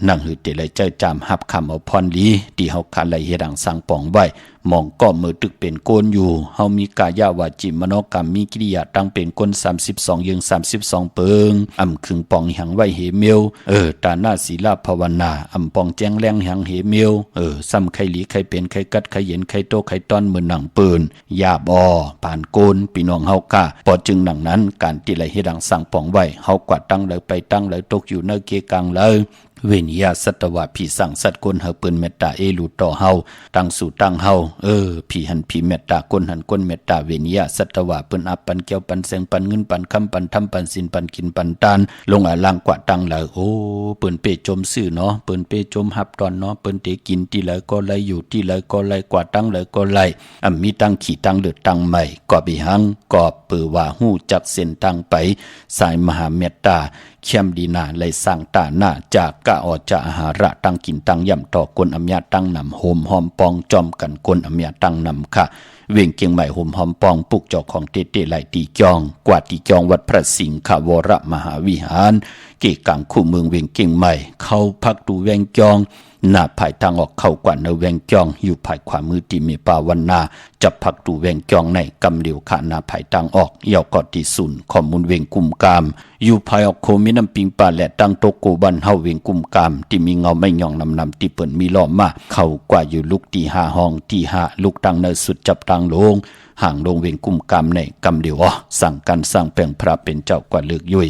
นั่งหืดเตไหลเจ้าจามหับคำเอาพรลีที่เฮาคันไหลเฮ็ดดังสังป่องไว้มองก็มือตึกเป็นโกนอยู่เฮามีกายาวาจิมโนกรรมมีกิริยาตั้งเป็นคน32ยัง32เปิงอำคึงปองหังไว้เหเมียวตาหน้าศีลาภาวนาอำปองแจ้งแรงหังเหเมียวซ้ำไขหลีไขเป็นไขกัดไขเย็นไขโตไขต้อนมือหนังปืนยาบอผ่านโกนพี่น้องเฮากะพอจึงหนังนั้นการที่ไหลเฮ็ดดังสั่งปองไว้เฮากวาดตั้งเลยไปตั้งเลยตกอยู่ในเกกังเลยเวนิยาสัตวะพี่สั่งสัตว์คนเฮาเปิ้นเมตตาเอลูต่อเฮาตั้งสู่ตั้งเฮาพี่หันพี่เมตตาคนหันคนเมตตาเวนิยาสัตวะเปิ้นอับปันเกี่ยวปันแสงปันเงินปันคำปันทำปันสินปันกินปันตานลงล่างกว่าตั้งแล้วโอ้เปิ้นเปจมซื่อเนาะเปิ้นเปจมหับตอนเนาะเปิ้นเตกินที่ไหลก็ไหลอยู่ที่ไหลก็ไหลกว่าตั้งไหลก็ไหลมีตั้งขี่ตั้งเลือดตั้งใหม่ก็บิหังก็เปือว่าฮู้จักเส้นตั้งไปสายมหาเมตตาเข้มดีนาเลยสร้างตาหน้าจากกะออจะอาหาระตั้งกินตั้งย่ำต่อกนอำยาตั้งนำโหมหอมปองจอมกันกนอำยาตั้งนำค่ะเวียงเกียงใหม่โหมหอมปองปุกเจ้าของเตไหลตีจองกว่าตีจองวัดพระสิงห์ขวรมหาวิหารเกกังคู่เมืองเวียงเกียงใหม่เข้าพักดูแวงจองหน้าภายทางออกเข้ากว่าในแวงจองอยู่ภายขวามือที่มีป่าวันนาจับพักดูแวงจองในกำเหลียวขาหน้าภายทางออกเย่ากอดที่ศูนย์ข้อมูลเวงกุมกามอยู่ภายออกโคมีน้ำปิงป่าและตั้งโตโกบันเฮาเวงกุมกามที่มีเงาไม่ย่องนำที่เปิ่นมีล้อมมาเข้ากว่าอยู่ลุกที่5ห้องที่5ลุกตั้งในสุดจับตั้งลงห่างลงเวงกุมกามในกำเหลียวสั่งการสร้างแปลงพระเป็นเจ้ากว่าเลือกยุย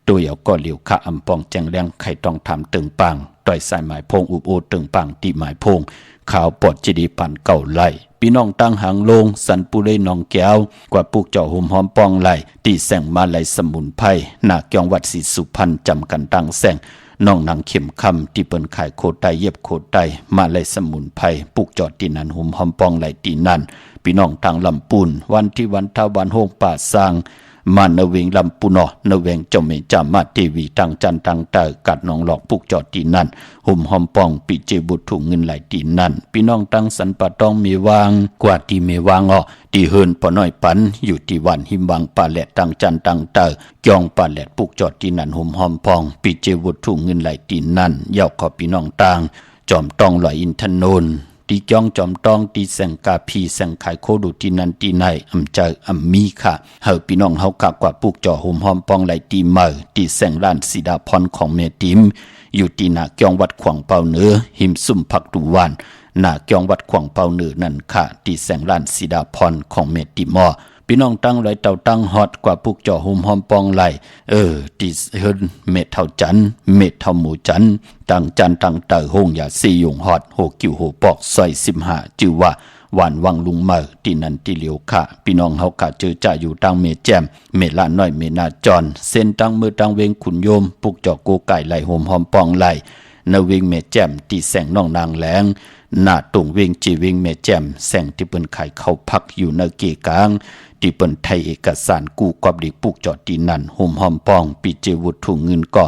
ตัวเอาก็เหลียวข้าอำปองแจงแรงไข่ต้องทำตึงปังต่อยสายหมายพงอุบโอตึงปังตีหมายพงข่าวปอดจีดีปันเก่าไล่พี่น้องตั้งหางลงสันปุเรนองแก้วกว่าปุกเจ้าหุ่มหอมปองไล่ตีแสงมาไล่สมุนไพรหนักยองวัดศรีสุพรรณจำกันตั้งแสงน้องนางเข็มคำที่เปิ้นขายโคไตเย็บโคไตมาไล่สมุนไพรปุกจอดตีนันหุ่มหอมปองไล่ตีนันพี่น้องตั้งลำปูนวันที่วันทาวันโฮงป่าสร้างมาเนเวงลำปุนอเนเวงเจ้าเมจามาเทวีตังจันตังเตอกัดน้องหลอกปุกจอดตีนั่นหุ่มหอมปองปีเจบุตรถุงเงินไหลตีนั่นพี่น้องตั้งสันปะต้องมีวางกว่าที่เมวางตีเฮินปอน้อยปันอยู่ที่วันหิมวังป่าแหลตังจันตังเตอจองป่าแหลปุกจอดตีนั่นหุ่มหอมปองปีเจบุตรถุงเงินไหลตีนั่นเย่าขอพี่น้องตังจอมต้องลอยอินทนนตีจ้องจอมต้องตีแสงกาพีแสงไข่โคดูที่นันตีในเจอมีค่ะเฮาพี่น้องเฮากะกว่าปุกจ่อห่มหอมปองไหลตีเมอตีแสงล้านสีดาพรของเมติมอยู่ตีหน้าเกียงวัดขวางเปาเหนือหิมซุ่มผักดูวานหน้าเกียงวัดขวางเปาเหนือนั่นค่ะตีแสงล้านสีดาพรของเมติมอพี่น้องตั้งไหลเต่าตั้งฮอดกว่าปุกจ่อห่มหอมปองไหลตีเฮินเม็ดเท่าจันเม็ดเท่าหมูจันตั้งจันตั้งเตอหงอย่าซียงฮอดโหกิ้วโหปอกซอย15จือว่าหวานวังลุงเมอที่นันที่เหลียวค่ะพี่น้องเฮากะเจอจ่าอยู่ตั้งเมแจมเมละน้อยเมนาจอนเส้นตั้งมือตั้งเวงขุนโยมปุกจ่อโกไก่ไหลห่มหอมปองไหลนเวงเมแจมที่แสงน้องนางแหลงหน้าตุงเวงจีเวงเมแจมแสงที่เปิ้นไข่เข้าพักอยู่ในเกกลางที่เปิ้นไทยเอกสารกู้กอบดีปุกจอดตีนั่นห่มหอมปองปีเจวุฒุเงินก็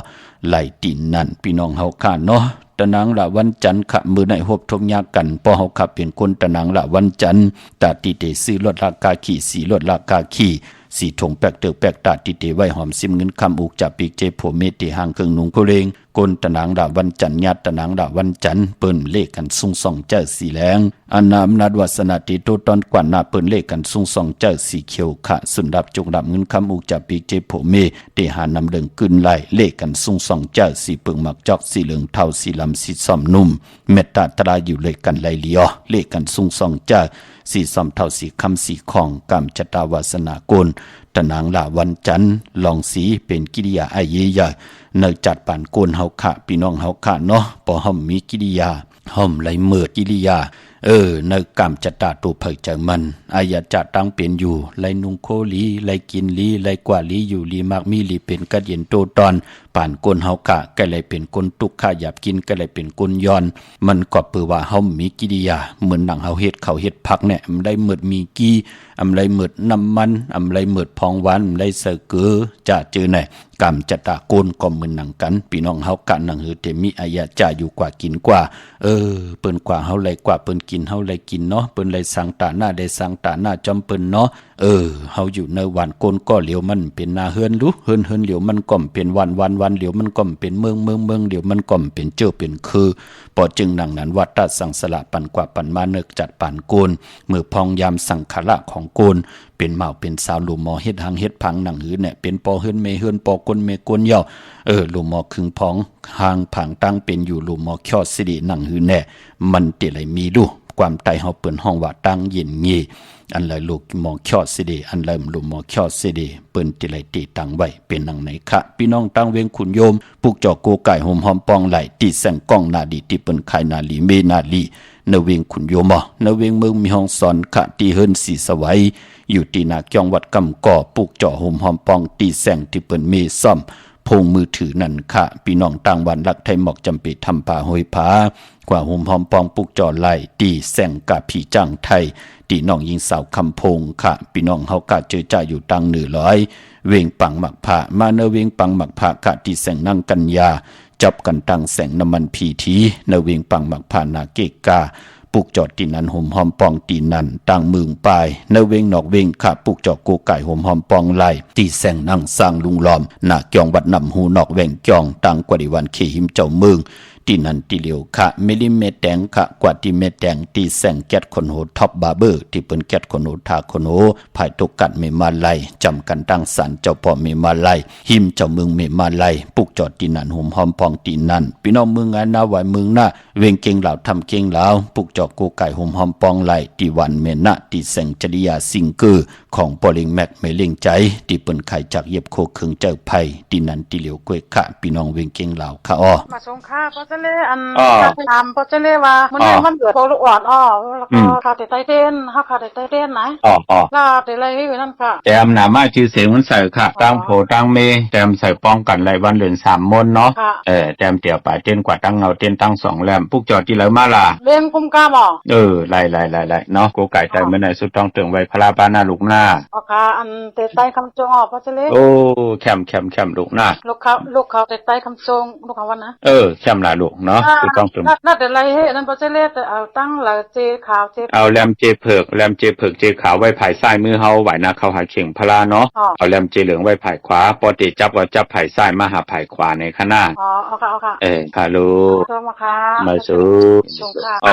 ไหลตีนั่นพี่น้องเฮาค่ะเนาะตะนางละวันจันทร์ขะมือในหบทมยากันพอเฮาขับเป็นคนตะนางละวันจันทร์ตาติเตซื้อรถราคาขี่สีรถราคาขี่ สีถงแปกเตือกแปกตาติเตไว้หอมซิมเงินคำอุกจับปีกเจผัวเมติห่างเครื่องนุงโคเลงกนตะนางดาวันจันญาตะนางดาวันจันเปิ้นเลขกันซุงส่องเจ้าสีแรงอันนามนาดวัสนาติโตตอนกว่านาเปิ้นเลขกันซุงส่องเจ้าสีเขียวขะสุนดับจงดับเงินคำอุกจับปีกเจผัวเมติหานำเดิงกึนไหลเลขกันซุงส่องเจ้าสีเปิงมักจอกสีเหลืองเทาสีลำสีซ้อมนุ่มเมตตาตราอยู่เลขกันไหลเลียวเลขกันซุงส่องเจ้าสีซ้อมเท่าสีคำสีของกำจตาวาสนากลตะนางละวันจันลองสีเป็นกิริยาไอเยยะเนจัดป่านโกนเฮาขะพี่น้องเฮาขะเนาะปอห่อมมีกิริยาห่อมไหลเมิดกิริยาในกำจตาตัวเผยจากมันอายาจะตั้งเป็นอยู่ไหลนุงโคลีไหลกินลีไหลกว่าลีอยู่ลีมากมีลีเป็นกัดเย็นโตตอนป่านโกนเฮาขะก็เลยเป็นคนตุกข้าหยาบกินก็เลยเป็นคนย้อนมันก็เปือว่าเฮามีกิริยาเหมือนหนังเฮาเฮ็ดเขาเฮ็ดผักเนี่ยมันได้เมิดมีกี้อำไรเมิดน้ำมันอำไรเมิดพองหวานอำไรเสเกือจะเจอไหนกำจะตะโกนก็เหมือนหนังกันพี่น้องเฮากันหนังหือเตมีอายะจะอยู่กว่ากินกว่าเปิ้นกว่าเฮาไรกว่าเปิ้นกินเฮาไรกินเนาะเปิ้นไรสังตาหน้าได้สังตาหน้าจอมเปิ้นเนาะเฮาอยู่ในวันโกนก็เหลียวมันเป็นนาเฮือนรู้เฮือนเหลียวมันก็เป็นวันเหลียวมันก็เป็นเมืองเหลียวมันก็เป็นเจ้าเป็นคือปอจึงหนังนั้นวัดตะสังสละปันกว่าปันมาเนกจัดปันโกนมือพองยามสังขละของโกนเป็นเมาเป็นสาวลูมอเฮ็ดหังเฮ็ดพังหนังหือเนี่ยเป็นปอเฮือนเมเฮือนปอกนเมกนเย่าลูมอคึงพองหางผังตั้งเป็นอยู่ลูมอคยอดสิริหนังหือแน่มันเตไหลมีดูความไตเฮาเปิ้นห้องว่าตั้งเย็นงีอันเลยลูกมอคยอดสิริอันเลยลูมอคยอดสิริเปิ้นเตไหลตีตั้งไว้เป็นหนังไหนคะพี่น้องตั้งเวงขุนโยมปุกจอกโกไก่หอมหอมปองไหลตีแสงก้องนาดีที่เปิ้นขายนาลีเมนาลีนเวงขุนโยมนเวงเมืองมีห้องสอนขะตีเฮิรนสีสวัยอยู่ที่นาจองวัดกำก่อปุกจ่อหอมหอมปองตีแสงที่เปิ้นเมซ่อมพงมือถือนั่นค่ะพี่น้องต่างวันรักไทยหมอกจำปีทำป่าหอยผากว่าหอมหอมปองปุกจ่อไหลตีแสงกะผีจังไทยตีน้องยิงสาวคำพงค่ะพี่น้องเฮากะเจอจ่าอยู่ตังเหนือร้อยเวงปังหมักผามาเนเวงปังหมักผากะตีแสงนั่งกัญญาจับกันตังแสงน้ำมันผีทีเนเวงปังหมักผานาเกกาปุกจอดตีนันหอมหอมปองตีนันต่างมืองปลายเนเวงนอกเวงขาปุกจอดโกไก่หอมหอมปองไหลตีแสงนั่งสร้างลุงล้อมหน้าเกียงวัดนำหูนอกแวงจองต่างกว่าดิวันเขหิมเจ้าเมืองตีนันตีเหลียวขะมิลิเมตแดงขะกว่าตีเมตแดงตีแสงแก๊ดคนโหท็อปบาร์เบอร์ที่เปิ้นแก๊ดคนโหทาคนโหภายตกกัดเมมาไลจำกันตั้งสารเจ้าพ่อเมมาไลหิมเจ้าเมืองเมมาไลปุกจอดตีนันหอมหอมปองตีนันพี่น้องเมืองอานาไหวเมืองหน้าเวงเก่งเหล่าทำเก่งเหล่าปุกจอดโกไก่หอมหอมปองไหลตีวันเมนะตีแสงจริยาสิงเกอร์ของปอลิงแม็กเมลิงใจตีเปิ้นไข่จากเย็บโคเคืองเจ้าไผ่ตีนันตีเหลียวกวยขะพี่น้องเวงเก่งเหล่าค่ะมาสงค่าเพราะจะเล่อันทำเพราะจะเล่ว่ามันเนี่ยมันเกิดโคลูกอ่อนแล้วก็ขาดแต่ไตเต้นเขาขาดแต่ไตเต้นไหนลาแต่อะไรไว้นั่นค่ะแต่อำนาจมาชื่อเสียงมันใส่ค่ะตั้งโผตั้งเมแต้มใส่ป้องกันไรวันเดือน3 มนเนาะแต้มเตี่ยวป่าเต้นกว่าตั้งเงาเต้นตั้ง2 แหลมปุกจอดที่แล้วมาล่ะเล่นกุมกาบ่ไล่เนาะโกไก่ใจเมื่อไหร่สุดท้องเตืองไว้พระบ้านหน้าลูกหน้าค่ะอันเตะไตคำจงเพราะจะเล่แคมลูกหน้าลูกเขาเตะไตคำจงลูกเขาวันนะแคมหน้าลูกเนาะสุดท้องเตืองน่าแต่ไรให้นั่นเพราะจะเล่แต่เอาตั้งหลักเจขาวเจเอาแหลมเจเผือกเจขาวไว้ภายซ้ายมือเฮาไหวนาเข้าหาเข่งพระเนาะเอาแหลมเจเหลืองไว้ภายขวาปอติจับว่าจับภายซ้ายมาหาภายขวาในข้างหน้าเอาค่ะค่ะลูกมาสู้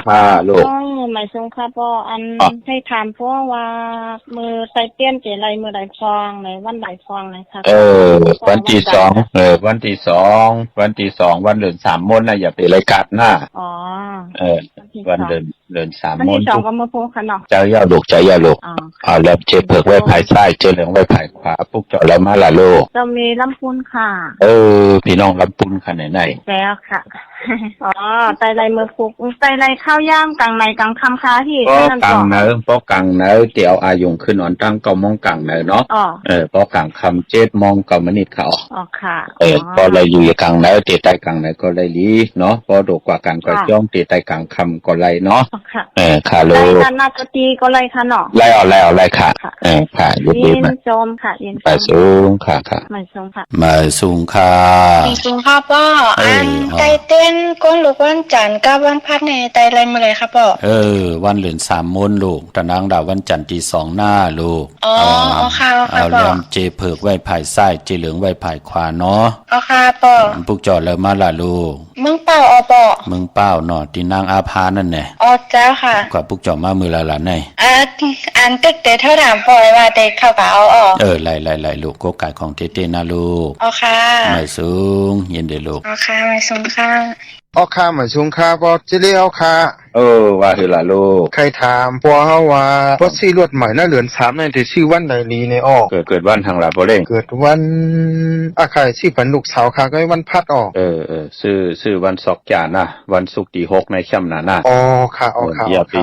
ค่ะลูกไม่สงค่ะพ่ออันให้ถามพ่อว่ามือไตเตี้ยนเจไรมือใดฟองในวันใดฟองไหนค่ะวันที่2วันที่2วันเดือน3 มนนะอย่าไปรายการหน้าวันเดือน3 มนที่2ก็มือพูค่ะเนาะใจยาวลูกเอาแล้วเจเผือกไว้ภายซ้ายเจเหลืองไว้ภายขวาปุ๊กจอแล้วมาละลูกจะมีลำพูนค่ะพี่น้องลำพูนค่ะไหนแล้วค่ะไตไรมือคุกไตไรข้าวย่างกลางในกลางคำค้าที่กลางเนื้อเพราะกลางเนื้อเตี๋ยวอายุขึ้นอ่อนตั้ง9 โมงกลางเนื้อเนาะเพราะกลางคำ7 โมง9 มนิดเขาค่ะพอเลยอยู่กลางเนื้อเตี๋ยใต้กลางเนื้อก็เลยลีเนาะพอโดกว่ากันก็ย่อมเตี๋ยใต้กลางคำก็เลยเนาะ ค่ะ ค่ะ ไล่ รู้ ค่ะนาปตีก็ไล่ค่ะเนาะ ไล่ออกค่ะค่ะยินดี ยิน มาก จมค่ะยินจ ไป ม สูงค่ะค่ะ ไม่ชมค่ะ มาสูงค่า มีสูงค่ะพ่ออันไตเต้นก้นลูกวันจันทร์กับวันพัดในไตอะไรมาเลยครับพ่อ วันเหลือน3 มนลูกตะนางดาววันจันทร์ที่2หน้าลูก อ๋อเอาค่ะเอาค่ะ เอา พ่อ เลี่ยมเจเผือกไว้ภายซ้ายเจเหลืองไว้ภายขวาเนาะ เอาค่ะพ่อ พวกจอดแล้วมาล่ะลูก มึงเปล่าเอาพ่อ มึงเป้าเนาะที่นางอาพานั่นแน่ อ๋อเจ้าค่ะ กว่าพวกจอดมามือละล่ะไหน อันตึกเตะเท่าถามพ่อว่าเด็กเข้ากับเอาออก ไล่ลูกก็กายของเต้ๆนะลูก เอาค่ะ ไม่สูงยินดีลูก เอาค่ะไม่สูงค่ะ เอาค่าเหมือนชุงค่าพอจะเรียกเอาค่า ว่าคือล่ะลูก ใครถามพอเฮาว่าพอซี่รวดใหม่น่าเหลือน3นั่นที่ชื่อวันใดลีในออก เกิดวันทางล่ะบ่เร่ง เกิดวันใครชื่อผันลูกสาวค่าก็วันพัดออก ซื้อวันศอกจานนะวันศุกร์ที่6ในค่ำน่ะ อ๋อค่ะอ๋อค่ะ อย่าไป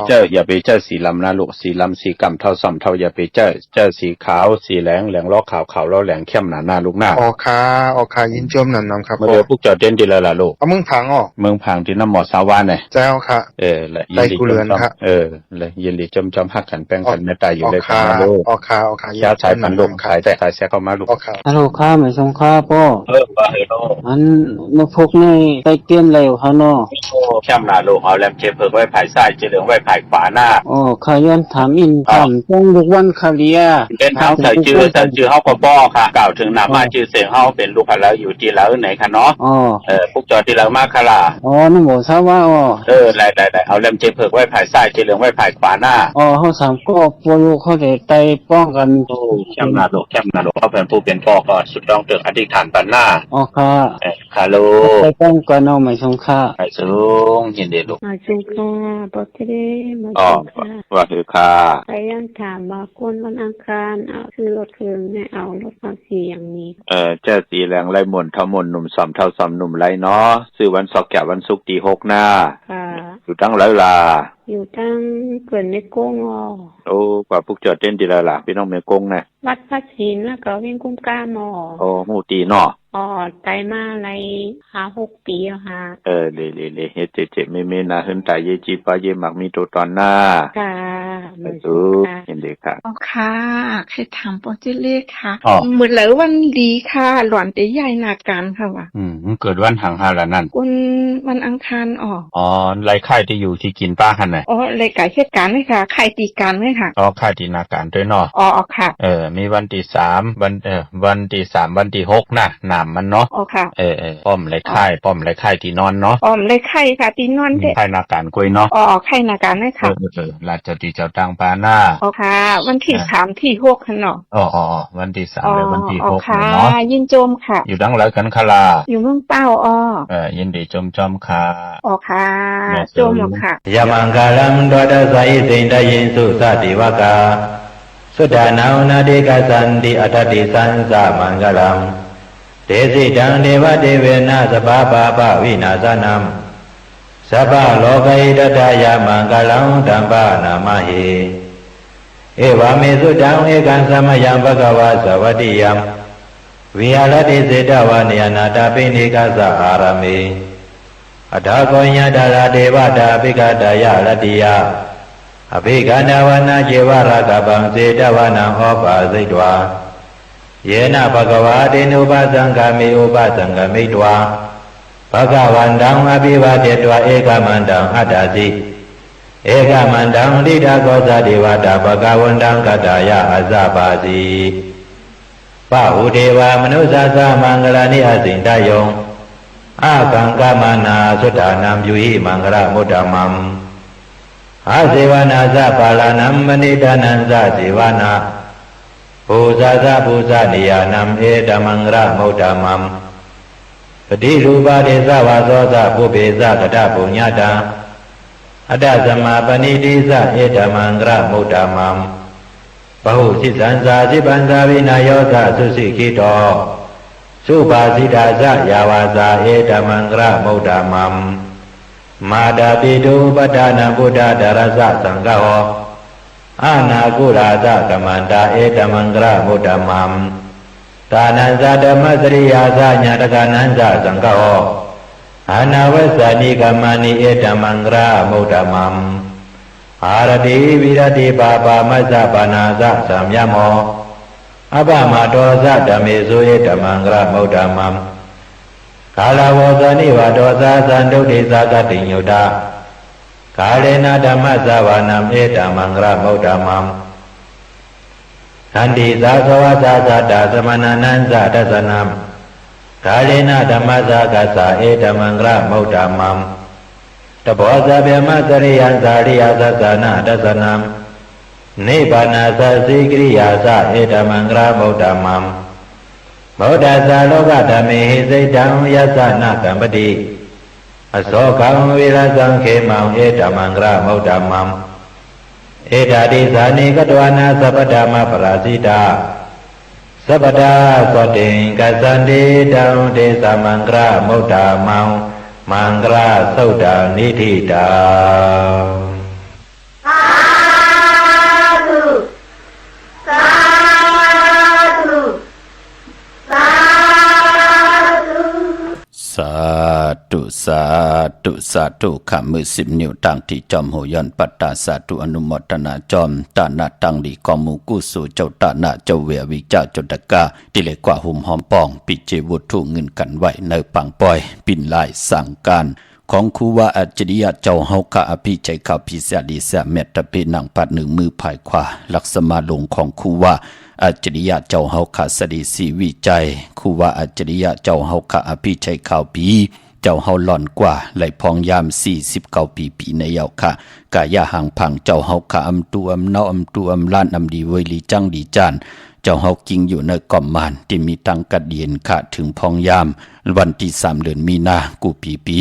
เจอสีลำนะลูกสีลำสีกำเท่าซ้ำเท่าอย่าไปเจอสีขาวสีแหลงล้อขาวล้อแหลงเข้มหนาลูกหน้า อ๋อค่ะยินจมนำครับ เมื่อเดี๋ยวพวกจอดเด่นดีแล้วล่ะลูก เอามึงผังออก เมืองพังที่น้ำหมอสาวานเนี่ย เจ้าค่ะ และยิน ได้ ดี กูเรือนครับ และยินดีจอมหักกันแป้งกันเมตตาอยู่เลย ค่ะ นะลูก อ๋อค่ะยาวสายพันธุ์ลูกขายแต่ขายแซ่เข้ามาลูก อ๋อค่ะ ฮัลโหลค่ะไม่ส่งค่ะพ่อ ว่าเฮ้ยลูก อันมาพกในไตเตี้ยนอะไรอยู่เขาเนาะ เข้มหนาลูกเอาแลมเชฟเพิกไว้ภายซ้ายเจเหลืองไว้ภายขวาหน้า อ๋อข้าย้อนถามอินถามต้องลูกวันคาเรีย เป็นเท้าใส่ชื่อเฮาก็บ่ค่ะกล่าวถึงนามมาชื่อเสียงเฮาเป็นลูกพันแล้วอยู่ที่แล้วไหนคะเนาะ อ๋อ พวกจอดที่แล้วมาค่ะล่ะ อ๋อน้ำบอกทราบว่าอ๋อ ได้เอาแลมเชฟเพิกไว้ภายซ้ายเจเหลืองไว้ภายขวาหน้า อ๋อเขาสามก็ปวลูกเขาได้ไตป้องกัน เข้มหนาลูกเขาเป็นผู้เป็นพ่อก็สุดต้องตึกอธิษฐานปันหน้า อ๋อค่ะ ค่ะลูก ไตป้องกันเอาไม่ส่งค่ะ ไปสูงยินดีลูก มาส่งค่ะปอจะได้มา อ๋อ ส่งค่ะ ว่าคือค่ะ ไปยังถามว่าคนวันอังคารเอาคือรถเครื่องไม่เอารถภาษีอย่างนี้ เจ้าสีแรงไล่มนเท่ามนหนุ่มสอมเท่าสอมหนุ่มไรเนาะซื้อวันศอกแก่วันศุกร์ที่6หน้า ค่ะ อยู่ตั้งไรล่ะ อยู่ตั้งเกิดในกงอ๋อ โอ้กว่าพวกจอดเต้นดีแล้วล่ะพี่น้องเมียกงนะ วัดพระศิลป์แล้วก็วิ่งกุ้งก้าหมอ โอ้หมูตีเนาะ อ๋อไตมาอะไร5-6 ปีแล้วค่ะ เลยเฮ็ดเจ็บไม่นะหึนตายเยจีปาเยหมักมีตัวตอนหน้า ค่ะ ไป มา สู ส่ง ง ค่ะ เห็นดีค่ะ อ๋อค่ะใครถามปอเจเล่ค่ะ อ๋อ เหมือนเลยวันดีค่ะ หลอนแต่ใหญ่หนาการค่ะว่ะ เกิดวันหางหาละนั่น วันอังคารออก อ๋อไรไข่ที่อยู่ที่กินป้าหันน่ะ อ๋อเลยไก่เหตุการณ์เลยค่ะไข่ตีการเลยค่ะ อ๋อไข่ที่นาการด้วยเนาะ อ๋อค่ะ มีวันที่3วันที่3วันที่6นะนามมันเนาะ อ๋อค่ะ ป้อมไรไข่ที่นอนเนาะ อ๋อเลยไข่ค่ะตีนอนเด็ ไข่นาการกล้วยเนาะ อ๋อไข่หนาการเลยค่ะ ลาดเจ้าที่เจ้าตังปาหน้า อ๋อค่ะ วันที่3ที่6ค่ะเนาะ อ๋อวันที่3 อ๋อ และวันที่ อ๋อ 6 ค่ะ เนาะ ยินโจมค่ะ อยู่ดังไรกันคลา อยู่เมืองเป้าอ๋อ ยินดีจอมค่ะ อ๋อค่ะ แม่ โจมหรอกค่ะ ยมังกาลังดวดสายสินได้ยินสุสติวกาสุดานานาเดกสันติอัตติสันสามังกลังเตสิดังเดวะเดเวนะสภาปะปะวินาสนัมสัพพะโลกัยตถายามังกลังธัมปะนามหิเอวามิสุดังเอกันสมยังภควาสวัสดิยังวิหารติเสตวานิยนาตปิณิกาสหารเมอัฏฐโกญญาดาราเทวดาภิกขดายรติยาอภิกานาวนาเจวรากบังเสตวานังอปาสิตวาเยนะภควาเตนุปสังฆามิอุปสังฆมิตวาภควันตังอภิวาเทตวาเอกมันตังอัตถสิเอกมันตังดิดาโกสเทวตาภควันตังกัตตายาอัสสะปาสีปะหุเทวามนุสสะสมังกลานิอสินทยงอาคังกามนาสุดานัมยุหิมังกลมุตตมัมอาเสวนาสะปาลานัมมณิดานันสะเสวนาภูซาสะภูซานิยานัมเอตมังกลมุตตมัมปฏิรูปาเดสวาโสสะปุเบสะกตปุญญาตาอัตตสมาปณิติสะเอตมังกลมุตตมัมปหุสิสันสาสิปันสาวินาโยสะสุสิกิโตสุภาสิตาสะยาวาสาเอตมังกลมุตตมัมมาดาปิตุปทานาพุทธดารสะสังฆโหอานาคุราสะกัมมันตาเอตมังกลมุตตมัมตานันสะธรรมสริยาสะญาตกานันสะสังฆโหอานาวัสสานิกัมมานิเอตมังกลมุตตมัม ภารติวิรติปาปามัสสะปานาสะสัมยโมอปมาโตสะธัมเมสุเอตมังกระมุตตะมัมกาลาวสนิวาโตสะสันตุติสากติญุตตะกาเลนะธัมมสวานัมเอตมังกระมุตตะมัมทันติสาสวะสาสัตตะสมณันนันสะทัสสนัมกาเลนะธัมมสกัสสะเอตมังกระมุตตะมัมตโพสะเบมะสริยันสาริยาสัสสนะทัสสนัมนิพพานาสัสสิกริยาสะเอตมังกระมุตตะมัมโมดัสสะโลกธรรมหิสิตังยัสสนะกัมปติอโศกังวิรสังเขมังเอตมังกระมุตตะมัมเอตติสานิกตวานาสัพพดามะปราสิตาสัพพดาสติงกัสสันติตังเตสะมังกระมุตตะมังมังกระสุตตานิธิตาสาธุสาธุสาธุข้ามือ10 นิ้วตั้งที่จอมโหย้อนปัตตาสาธุอนุโมทนาจอมตานาตั้งดีกอมูกุสู่เจ้าตานาเจ้าเวียวิเจ้าจตกาติเลกว่าหุมหอมปองปิเจวุฒุเงินกันไว้ในปังปอยปิ่นลายสั่งการของครูว่าอัจฉริยะเจ้าเฮาข้าอภิใจข้าพิเศษดีเสเมตตะเปนังปัดหนึ่งมือภายขวาลักษมาลงของครูว่าอัจฉริยะเจ้าเฮาข้าสดีสีวิจัยครูว่าอัจฉริยะเจ้าเฮาข้าอภิใจข้าวปีเจ้าเฮาหล่อนกว่าไหลพองยาม49 ปีในเยาค่ะกายาหางพังเจ้าเฮาข้าอำตูอำเนาอำตูอำล้านอำดีเวลีจังดีจานเจ้าเฮากิงอยู่ในกอมมานที่มีตังกัดเย็นค่ะถึงพองยามวันที่3 เดือนมีนากูปี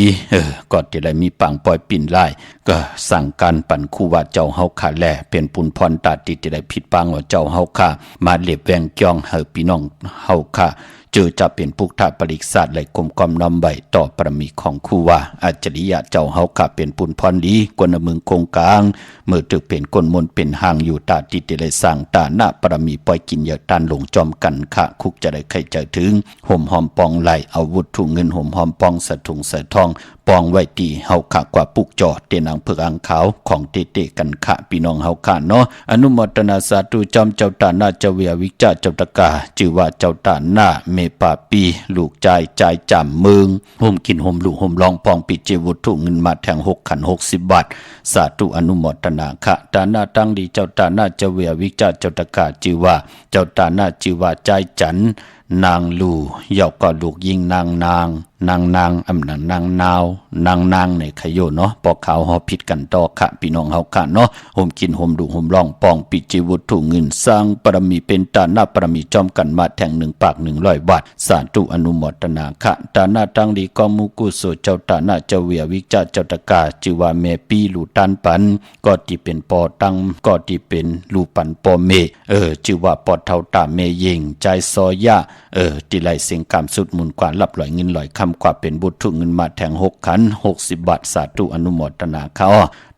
ก็จะได้มีปังปล่อยปิ่นไล่ก็สั่งการปั่นคู่ว่าเจ้าเฮาค่ะแลเป็นปุนพรตาติจะได้ผิดปังว่าเจ้าเฮาค่ะมาเล็บแวงจ้องเฮาพี่น้องเฮาค่ะเจอจะเป็นพุทธปริศาสตร์และกลมกอมน้อมใบต่อประมีของครูว่าอัจฉริยะเจ้าเฮาข้าเป็นปุนพรดีกวนเมืองคงกลางเมื่อตึกเป็นก้นมนเป็นห่างอยู่ตาติติเลยสั่งตาหน้าประมีปล่อยกินเยอะตันหลงจอมกันค่ะคุกจะได้ใครจะถึงห่มหอมปองไหลอาวุธถุงเงินห่มหอมปองสะถุงสะทองปองไว้ตีเฮาขากว่าปุกจอเตนังเพิกอังขาวของเตกันขะพี่น้องเฮาขาเนาะอนุโมทนาสาธุจอมเจ้าตาหน้าเจ้าเวียวิจาเจ้าตะกาชื่อว่าเจ้าตาหน้าเมปาปีลูกใจจำเมืองห่มกินห่มลูกห่มรองปองปิเจวุถุเงินมาแทง6 ขัน 60 บาทสาธุอนุโมทนาขะตาหน้าตั้งดีเจ้าตาหน้าเจ้าเวียวิจาเจ้าตะกาชื่อว่าเจ้าตาหน้าชื่อว่าใจจันนางลูเหยาก็ลูกยิงนางอำนางนาวนางในขยโยเนาะปอกขาวหอผิดกันต่อค่ะพี่น้องเฮาค่ะเนาะห่มกินห่มดูห่มร้องปองปิจิวุถุเงินสร้างปรมีเป็นตาหน้าปรมีจอมกันมาแทง1 ปาก100 บาทสาธุอนุโมทนาค่ะตาหน้าตั้งดีกอมูกุโสเจ้าตาหน้าเจ้าเวียวิจาเจ้าตะกาชื่อว่าแม่ปีลูตันปันก็ที่เป็นปอตังก็ที่เป็นลูปันปอเมชื่อว่าปอเท่าตาเมเยงใจซอยะที่ไหลเสียงกามสุดมุนกว่ารับลอยเงินลอยคำกว่าเป็นบุตรเงินมาแทง6 ขัน 60 บาทสาธุอนุโมทนาเขา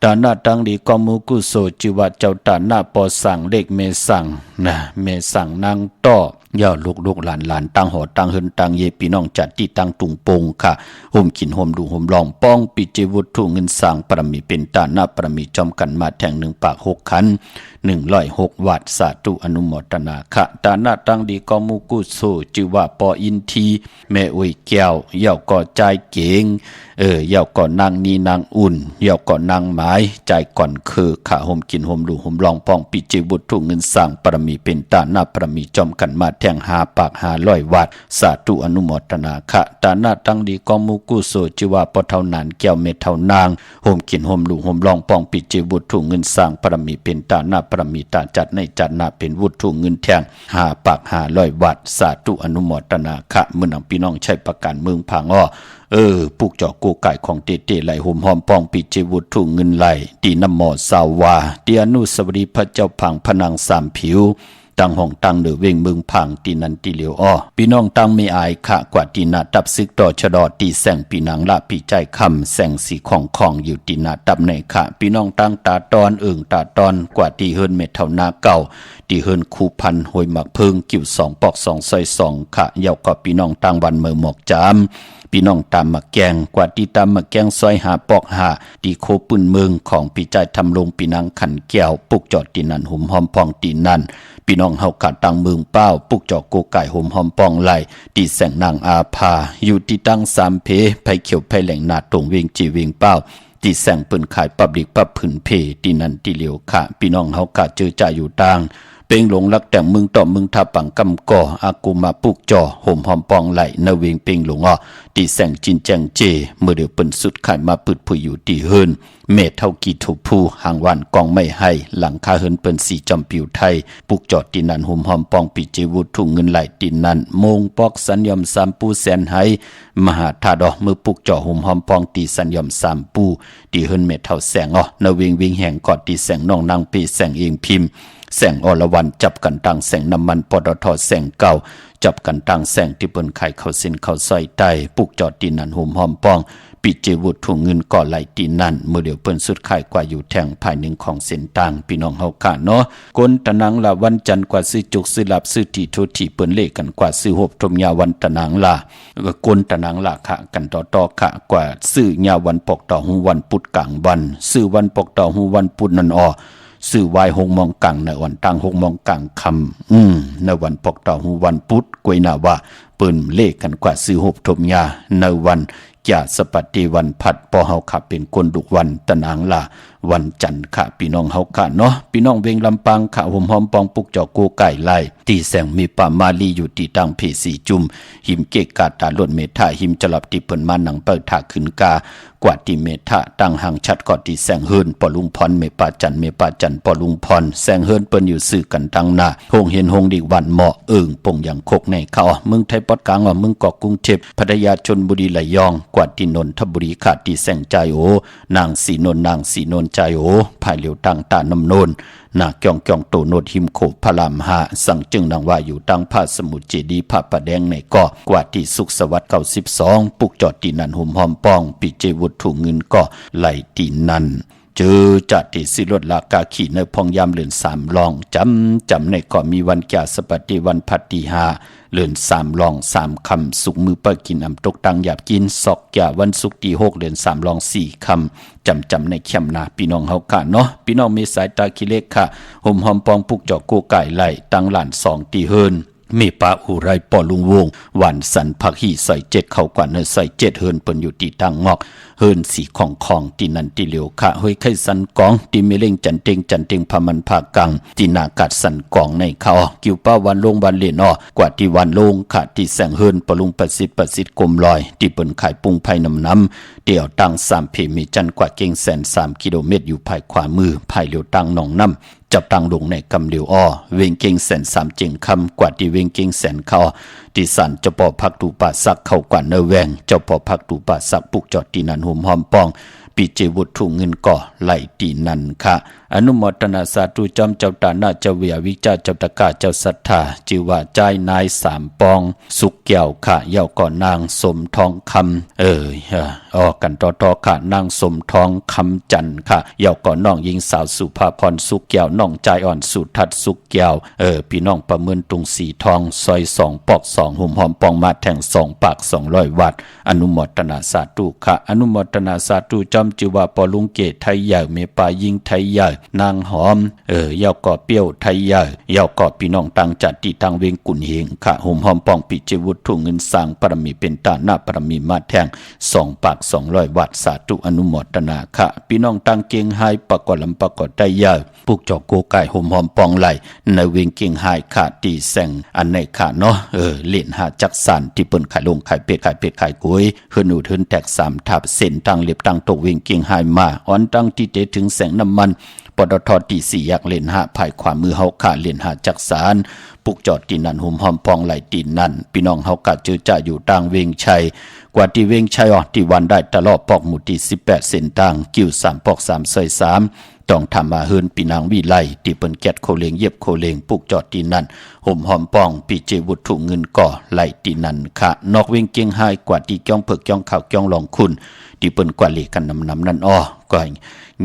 ตาหน้าตั้งดีกอมูกุโสจิวะเจ้าตาหน้าปอสั่งเลขเมสั่งนะเมสั่งนางต่อย่าลูกหลานตั้งหอตั้งเฮินตั้งเยพี่น้องจัดที่ตั้งตุงปงค่ะห่มกินห่มดูห่มลองป้องปิเจวุถุเงินสั่งปรมีเป็นตาหน้าปรมีจอมกันมาแทง1 ปาก 6 ขัน106 วัตต์สาธุอนุโมทนาค่ะตาหน้าตั้งดีกอมูกุโสจิวะปออินทีแม่อุยแก้วย่าก็ใจเก่งย่าก็นางนีนางอุ่นย่าก็นางหมายใจก่อนคือขาห่มกินห่มดูห่มลองป้องปิเจวุถุเงินสั่งปรมีเป็นตาหน้าปรมีจอมกันมาแทง5 ปาก 500 วัตต์สาธุอนุโมทนาค่ะตาหน้าตั้งดีกอมูกุโสจิวะปอเท่านานแก้วเมเท่านางห่มกินห่มดูห่มลองป้องปิเจวุถุเงินสั่งปรมีเป็นตาหน้าปรมีตาจัดในจัดหน้าเป็นวุถุเงินแทง5 ปาก 500 วัตต์สาธุอนุโมทนาค่ะมื้อนังพี่น้องใช้ประกันเมืองพังอ้อปุกจอกกูไก่ของเตไหลห่มหอมปองปิเจวุถุเงินไหลตีน้ำหมอสาวาตีอนุสวรีพระเจ้าพังพนัง3 ผิวตั้งห้องตั้งเดือเวงเมืองพังตีนันตีเหลียวอ้อพี่น้องตั้งไม่อายขะกว่าตีนาตับซึกต่อชะดอตีแสงปีนางละปีใจคำแสงสีของอยู่ตีนาตับในขะพี่น้องตั้งตาตอนตาตอนกว่าตีเฮิรนเม็ดเท่านาเก่าตีเฮิรนคูพันหวยหมักเพิงกิ่ว2 ปอก 2 ซอย 2ขะเยาก็พี่น้องตั้งวันเมือหมอกจาม พี่น้องตามมาแกงกว่าที่ตามมาแกงซอยหาปอกหาตีโคปืนเมืองของปีใจทำลงปีนางขันแก้วปุกจอดตีนันหุ่มหอมพองตีนันพี่น้องเฮากะตังเมืองเป้าปุกจอกโกไก่หุ่มหอมปองไหลตีแสงนางอาภาอยู่ที่ตั้งสามเพไผเขียวไผแหล่งนาตรงเวียงจีเวียงเป้าตีแสงปืนขายปับลิกปับผืนเพตีนันตีเหลียวค่ะพี่น้องเฮากะเจอจ่ายอยู่ต่างเป็งหลงรักแต่งมึงต่อมึงทาปังกำก่ออากูมาปุกจอห่มหอมปองไหลนเวงเป็งหลงอ้อตีแสงจินแจงเจเมื่อเดือเปิ้นสุดขายมาปึดผุยอยู่ตีเฮินเมทเท่ากีถูผู้หางวันกองไม่ให้หลังคาเฮินเปิ้นสีจำปิวไทยปุกจอตีนันห่มหอมปองปีเจวุฒถุงเงินไหลตีนันมงปอกสัญยอมสามปูแสนให้มหาธาดอมือปุกจอห่มหอมปองตีสัญยอมสามปูตีเฮินเมทเท่าแสงอ้อนเวงวิงแห่งกอดตีแสงน้องนางปีแสงเองพิมพ์แสงอรวรรณจับกันตังแสงน้ำมันปตทแสงเก่าจับกันตังแสงที่เปิ้นไข่เข้าสินเข้าซอยใต้ปุกจอดตีนันหุ่มหอมปองปิเจวุฒถุงเงินก่อไหลตีนันเมื่อเดี๋ยวเปิ้นสุดไข่กว่าอยู่แทงภายหนึ่งของเส้นต่างพี่น้องเฮากะเนาะกนตะนังละวันจันทร์กว่าซื้อจุกซื้อหลับซื้อที่โทที่เปิ้นเลขกันกว่าซื้อหบทมยาวันตะนังละกนตะนังละค่ะกันต่อค่ะกว่าซื้อยาวันปกต่อหูวันพุธกลางวันซื้อวันปกต่อหูวันพุธนั่นอ้อสื่อวายหงมองกังในวันตังหงมองกังคำในวันปกต่อหูวันพุธกวยนาว่าเปิ้นเลขกันกว่าซื้อหบทมยาในวันจะสปฏิวันผัดปอเฮาขับเป็นคนดุกวันตะนางลาวันจันทร์ค่ะพี่น้องเฮาค่ะเนาะพี่น้องเวงลำปางค่ะห่มหอมปองปุกจอกโกไก่ไล่ตีแสงมีป่ามาลีอยู่ที่ตั้งเพสีจุ่มหิมเกกาตาล้วนเมธาหิมจลับที่เปิ้นมาหนังเปิดถาขึ้นกากว่าที่เมธาตั้งห่างชัดกอดที่แสงเฮิรนปอลุงพรเมปาจันปอลุงพรแสงเฮิรนเปิ้นอยู่สื่อกันตั้งหน้าหงเห็นหงดีวันเหมาะปงอย่างโคกในเขาเมืองไทยปอดกลางเมืองเกาะกรุงเทพพัทยาชลบุรีระยองกว่าที่นนทบุรีขาดที่แสงใจโอนางสีนนใจโอภายเหลียวตั้งตานำโนนนาเกียงโตโนดหิมโขพลามหาสั่งจึงนางว่าอยู่ตั้งผ้าสมุทรเจดีผ้าประแดงในเกาะกว่าที่สุขสวัสดิ์92ปุกจอดตีนันหุ่มหอมปองปีเจวุฒถุงเงินเกาะไหลตีนันเจอจัดที่สิรถลากาขี่ในพองยามเลือน3ลองจำในเกาะมีวันแก่สปฏิวันพัตติหาเลือน3ลอง3คำสุกมือเปิดกินอำตกตังหยาบกินซอกแก่วันศุกร์ที่6เลือน3ลอง4คำจำในเข้มนาพี่น้องเฮากะเนาะพี่น้องมีสายตาคิเล็กค่ะห่มหอมปองปุกจอกโกไก่ไหลตั้งหลาน2ตีเฮินมีปาอุไรปอลุงวงหวานสันผักหีใส่7เข้ากว่าเนื้อใส่7เฮินเปิ้นอยู่ที่ตั้งงอกเฮินสีของตีนันตีเหลียวค่ะเฮ้ยไข่สันกองตีเมเล่งจันเต็งพามันผากังตีนากัดสันกองในเขากิ้วป้าวันลงวันเลนอกว่าที่วันลงค่ะที่แสงเฮินปลุงประสิทธิ์กลมลอยที่เปิ้นขายปุงไผ่น้ำเดี่ยวตั้ง3เพมีจันกว่าเก่งแสน3กิโลเมตรอยู่ภายขวามือภายเหลียวตั้งหนองน้ำจับตังลงในกำเหลียวเวงเก่งแสน3เจิงคำกว่าที่เวงเก่งแสนเขาที่สันเจ้าป่อพักตูป่าสักเข้ากว่าเนแวงเจ้าป่อพักตูป่าสักปุกจอดตีนันหุ่มหอมปองปีเจวุฒถุงเงินก่อไหลตีนันค่ะอนุโมทนาสาธุจอมเจ้าตาหน้าเจ้าเวียวิจาเจ้าตะกาเจ้าศรัทธาจิว่าใจนาย3ปองสุกแก้วค่ะเย้าก่อนางสมทองคำกันต่อค่ะนางสมทองคำจันค่ะเย้าก่อนน้องหญิงสาวสุภาพรสุกแก้วน้องใจอ่อนสุทัศน์สุกแก้วพี่น้องประเมินตุงสีทองซอย2ปอก2หุ่มหอมปองมาแทง2ปาก200วัตต์อนุโมทนาสาธุค่ะอนุโมทนาสาธุจอมจิว่าปอลุงเกตไทยใหญ่เมปายิงไทยใหญ่นางหอมเย้าก่อเปี้ยวไทยใหญ่เย้าก่อพี่น้องต่างจัดที่ต่างเวงกุนเฮงค่ะหุ่มหอมปองปิเจวุฒถุงเงินสร้างปรมีเป็นตาหน้าปรมีมาแทง2ปาก200วัตต์สาธุอนุโมทนาค่ะพี่น้องต่างเกียงไฮประกอบลำประกอบได้ใหญ่ปุกจอกโกไก่หุ่มหอมปองไหลในเวงเกียงไฮค่ะตีแสงอันในค่ะเนาะเล่นหาจักสานที่เปิ้นขายลงขายเป็ดขายกุ้ยเฮือนอูดเฮือนแตก3ทับเส้นตั้งเล็บตั้งตกเวงเกียงไฮมาอ่อนตั้งที่เตถึงแสงน้ำมันปตทตี4อยากเล่นหาภายขวามือเฮาค่ะเล่นหาจักสานปุกจอดตีนันหุ่มหอมปองไหลตีนันพี่น้องเฮากะเจอจ่าอยู่ต่างเวงชัยกว่าที่เวงชัยที่วันได้ตลอดปอกหมู่ที่18เส้นต่างกิ้ว3ปอก3ซอย3ต้องทำมาเฮินปีนางวิไลที่เปิ้นแกดโคเลงเย็บโคเลงปุกจอดตีนันห่มหอมปองปีเจวุฒถุงเงินก่อไหลตีนันค่ะนอกเวงเกียงไฮกว่าที่จ้องเพิกจ้องข่าวจ้องลองคุณที่เปิ้นกว่าเลกันนำนั่นก็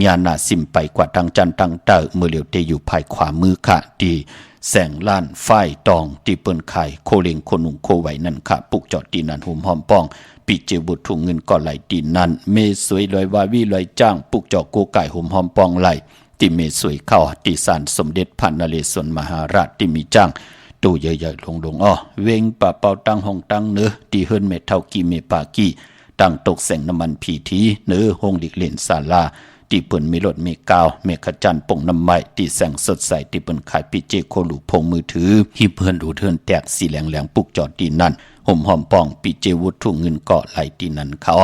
ญาณาซิมไปกว่าทางจันทร์ทางเตอเมื่อเหลียวเตอยู่ภายขวามือค่ะที่แสงล้านฝ้ายตองที่เปิ้นไข่โคเลงโคหนุ่งโคไหวนั่นค่ะปุกจอดตีนันห่มหอมปอง ปีเจบุตรถุงเงินก่อไหลตีนั้นเมสวยลอยวาวีลอยจ้างปุกจอกกูไก่ห่มหอมปองไหลที่เมสวยเข้าตีสารสมเด็จพระนเรศวรมหาราชที่มีจ้างตู้ใหญ่ๆลงอ้อเวงป่าเป่าตั้งห้องตั้งเนื้อตีเฮิรนเมเท่ากีเมปากีตั้งตกแสงน้ำมันผีทีเนื้อห้องดิกเล่นศาลาที่เปิ่นมีรถมีกาวเมฆจันทร์ป่งน้ำไม้ที่แสงสดใสที่เปิ่นขายปีเจโคลูพงมือถือฮีเพิ่นดูเทินแตกสีแหลงปุกจอดตีนั่นห่มหอมปองปีเจวุฒถุงเงินเกาะไหลตีนั่นเขา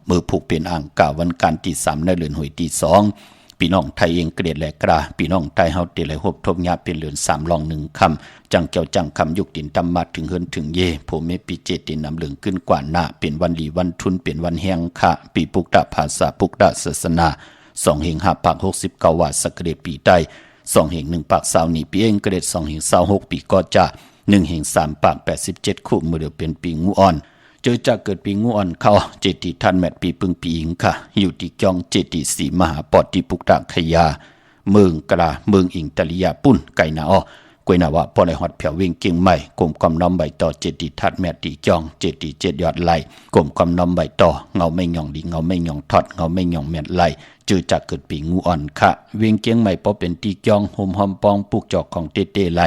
มือผูกเป็นอ่างกาวันการที่3ในเดือนหวยที่2พี่น้องไทยเองเกลียดแหลกราพี่น้องไทยเฮาเตเลยหบทบยาเป็นเดือน3ลอง1คำจังเกี่ยวจังคำยุกตินตำมาถึงเฮินถึงเยผมเมปีเจตินนำเหลืองขึ้นกว่าหน้าเป็นวันหลีวันทุนเป็นวันแห่งค่ะปีปุกดาภาษาปุกดาศาสนา2เหง5ปาก69ว่าสักเกตปีใด2เหง1ปาก20นี่ปีเองเกรด2เหง26ปีก็จะ1เหง3ปาก87คู่มือเดียวเป็นปีงูอ่อนเจอจากเกิดปีงูอ่อนเข้าเจติทันแมตปีปึงปีอิงค่ะอยู่ที่จองเจติสีมหาปอดที่ปุกดาขยาเมืองกลาเมืองอิงตะลิยาปุ่นไก่นาอ้อกวยนาวะปอไหลฮอดเผียวเวงเก่งใหม่กลมความน้อมใบต่อเจติทัดแมตติจองเจติ7ยอดไหลกลมความน้อมใบต่อเงาไม่หย่องดีเงาไม่หย่องทอดเงาไม่หย่องแมตไหลเจอจากเกิดปีงูอ่อนค่ะเวียงเกียงใหม่พอเป็นตีจองโฮมหอมปองปุกจอกของเต้ไหล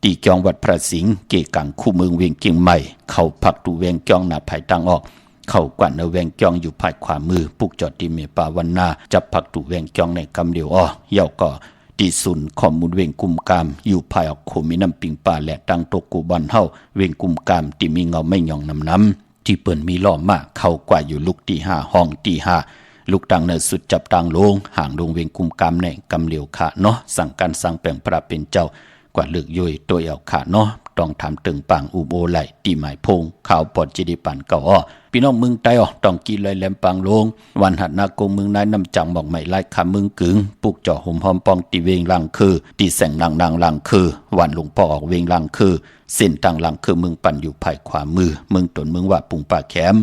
ตีจองวัดพระสิงห์เกกังคู่เมืองเวียงเกียงใหม่เข้าผักตูเวียงจองหน้าภายตั้งออกเข้ากว่าเนเวียงจองอยู่ภายขวามือปุกจอดที่เมปาวันนาจับผักตูเวียงจองในกำเดียวเย่าก็ตีสุนข้อมูลเวียงกุมกามอยู่ภายออกโคมีน้ำปิงป่าและตั้งตกกูบอนเฮาเวียงกุมกามที่มีเงาไม่หย่องน้ำที่เปิ้นมีล้อมากเข้ากว่าอยู่ลุกที่5ห้องที่5ลูกตังเนสุดจับตังลงห่างลงเวียงกุมกามในกำเหลียวขาเนาะสั่งการสั่งแปลงพระเป็นเจ้ากว่าเลือกย่อยตัวเอาขาเนาะต้องทำตึงปังอุโบไหลตีหมายพงข่าวปอดจีดีปันเก่าพี่น้องมึงไตต้องกินเลยแหลมปังลงวันหัดนากงมึงนายนำจังบอกไม่ไล่คำมึงกึงปุกจ่อห่มหอมปองตีเวงลังคือตีแสงนางลังคือวันหลวงพ่อออกเวงลังคือเส้นต่างลังคือมึงปั่นอยู่ภายขวามือมึงตนมึงว่าปุงป่าแคม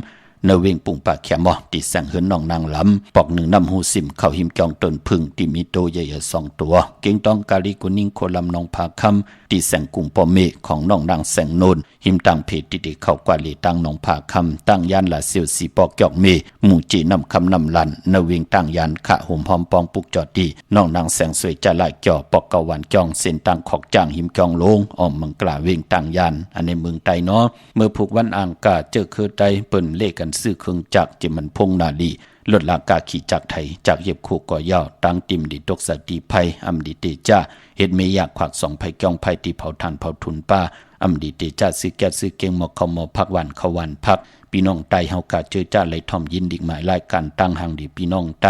เนเวงปุ่งปากแขมตีแสงเหินน้องนางลำปอกหนึ่งน้ำหูสิมเข้าหิมจองตนพึ่งที่มีโตใหญ่ๆ2ตัวเก่งต้องกาลีกุนิ่งโคลำน้องพาคำตีแสงกุ่งปอเมของน้องนางแสงโนนหิมตังเพจติเข้ากว่าลีตังน้องพาคำตั้งยานละเซียวสีปอกจอกเมหมู่จีน้ำคำน้ำลันเนเวงตั้งยานขะห่มหอมปองปุกจอดดีน้องนางแสงสวยจะลายจ่อปอกกะวันจองเส้นตังขอกจางหิมจองลงอ้อมมังกลาเวงตั้งยานอันในเมืองไตเนาะเมื่อผูกวันอ่างกาเจอคือไตเปิ้นเลกันซื้อเครื่องจากจิมันพงนาลีลดลากาขี่จากไทยจากเย็บคู่ก่อยาวตั้งติมดิตกสติภัยอัมดิเตจ้าเฮ็ดเมยากขวัก2ภัยกองภัยที่เผาทานเผาทุนป้าอัมดิเตจ้าซื้อแก๊สซื้อเก่งหมอกเขาหมอพักวันเขาวันพักพี่น้องไตเฮากาเจอจ้าไหลทอมยินดิกหมายรายการตั้งหังดีพี่น้องไต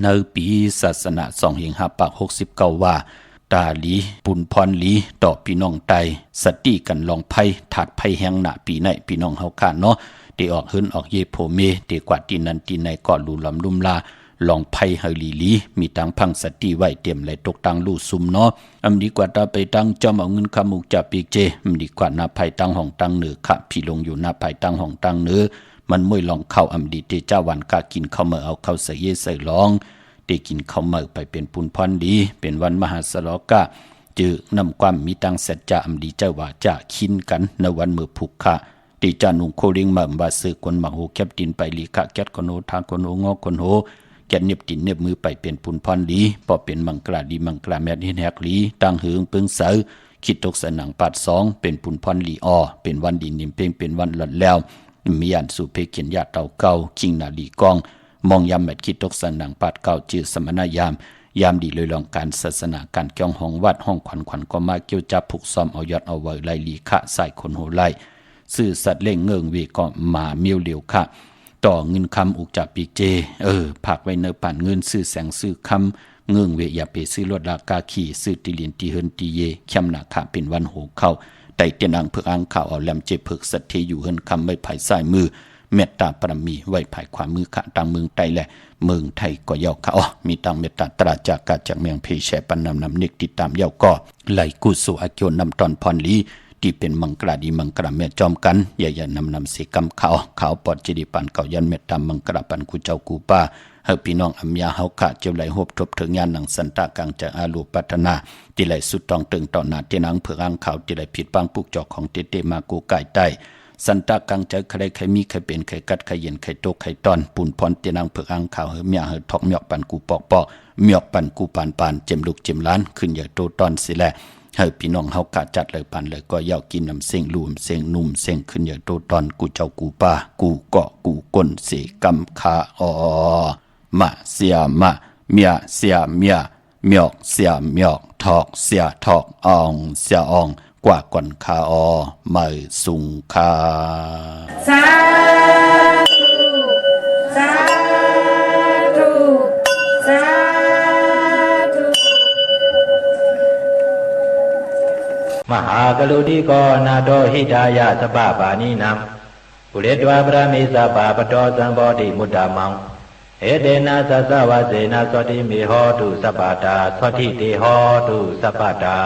ในปีศาสนา2เหง5ปาก69ว่าตาหลีปุนพรหลีต่อพี่น้องไตสติกันลองภัยถาดภัยแห่งหน้าปีในพี่น้องเฮาค่ะเนาะตีออกเฮิรนออกเยโพเมตีกว่าตีนันตีในก่อนลูลำลุ่มลาลองไพ่เฮลีลีมีตังพังสติไว้เตรียมไหลตกตังลู่ซุมเนาะอำดีกว่าตาไปตังจอมเอาเงินคำมุกจับปีกเจอำดีกว่านาภัยตังห้องตังเหนือขะพี่ลงอยู่นาภัยตังห้องตังเหนือมันมวยลองเข้าอำดีเตเจ้าวันกากินเข้าเมื่อเอาเข้าใส่เยใส่ลองเตกินเข้าเมื่อไปเป็นปุนพรดีเป็นวันมหาสลกะจือนำความมีตังสัจจะอำดีเจ้าว่าจะคินกันในวันมือผูกขะตีจานุงโคลิงมาบาซื้อคนหมักโหแคบดินไปลีกะแกดคนโหทางคนโหงอคนโหแกดเน็บดินเน็บมือไปเป็นปุนพรลีพอเป็นมังกราดีมังกราแมดเฮ็ดแฮกลีตั้งหืงปึงเสาคิดตกสนังปาด2เป็นปุนพรลีเป็นวันดินนิมเพ่งเป็นวันหลอดแล้วมีอันสู่เพเขียนญาเต่าเก่าคิงนาลีกองมองยามแมดคิดตกสนังปาดเก่าจื้อสมณยามดีเลยลองการศาสนาการจ้องห้องวัดห้องขวัญก็มาเกี่ยวจับผูกซ้อมเอายอดเอาไว้ไล่ลีขะใส่คนโหไล่ซื่อสัตว์เล่งเงิงเวก็มาเมียวเหลียวค่ะต่อเงินคำอุกจากปีเจผักไว้เนื้อปั่นเงินซื้อแสงซื้อคำเงิงเวอย่าไปซื้อรถลากาขี่ซื้อตีเลียนตีเฮินตีเยเข้มหนาขาเป็นวันโหเข้าแต่เตียนอังเพื่ออังข่าวเอาแหลมเจเพิกสัตเทอยู่เฮินคำไว้ภายซ้ายมือเมตตาปรมีไว้ภายขวามือขะตังเมืองไตแหละเมืองไทยก็เย่าค่ะมีตังเมตตาตราจากกาจากเมืองเพแชปันนำนิกติดตามเย่าก็ไหลกุสุอาเกียวนำตอนพรลีที่เป็นมังกราดีมังกราแม่จอมกันอย่านำเสกำขาวปอดจิริปันเก่ายันเมตตามังกราปันกูเจ้ากูป้าเฮาพี่น้องอัมยาเฮาขะเจ้าไหลหบทบถึงญาณหนังสันตะกังจากอาลูปัฒนาที่ไหลสุดตองตึงต่อหน้าที่นังเผือกอังขาวที่ไหลผิดปังปุกจอกของเตมากูไก่ใต้ สันตะกังเจอใครใครมีใครเป็นใครกัดใครเย็นใครโตใครตอนปุ่นพรเตียนังเผือกอังข่าวเฮเมียเฮทอกเมียกปันกูปอกปอกเมียกปันกูปานปานเจ็มลูกเจ็มล้านขึ้นอย่าโตตอนสิแลเฮพี่น้องเฮากะจัดเลยปันเลยก็ยาวกินน้ำเสียงลูมเสียงนุ่มเสียงขึ้นอย่าโตตอนกูเจ้ากูป้ากูเกาะกูก้นเสกำคาอมาเสียมาเมียเสียเมียเมียกเสียเมียกทอกเสียทอกอองเสียอองกว่าก่อนคาอไม่สุงคาสาธุสาธุสาธุ มหากรุณิโกนาโตหิตายะสปะปานินามปุเรตวาปรามิสปะปะโตสัมโพธิมุตตะมังเอเตนะสัสสะวะเสนะสติมิโหตุสัพพะตาสวัสดิเตโหตุสัพพะตา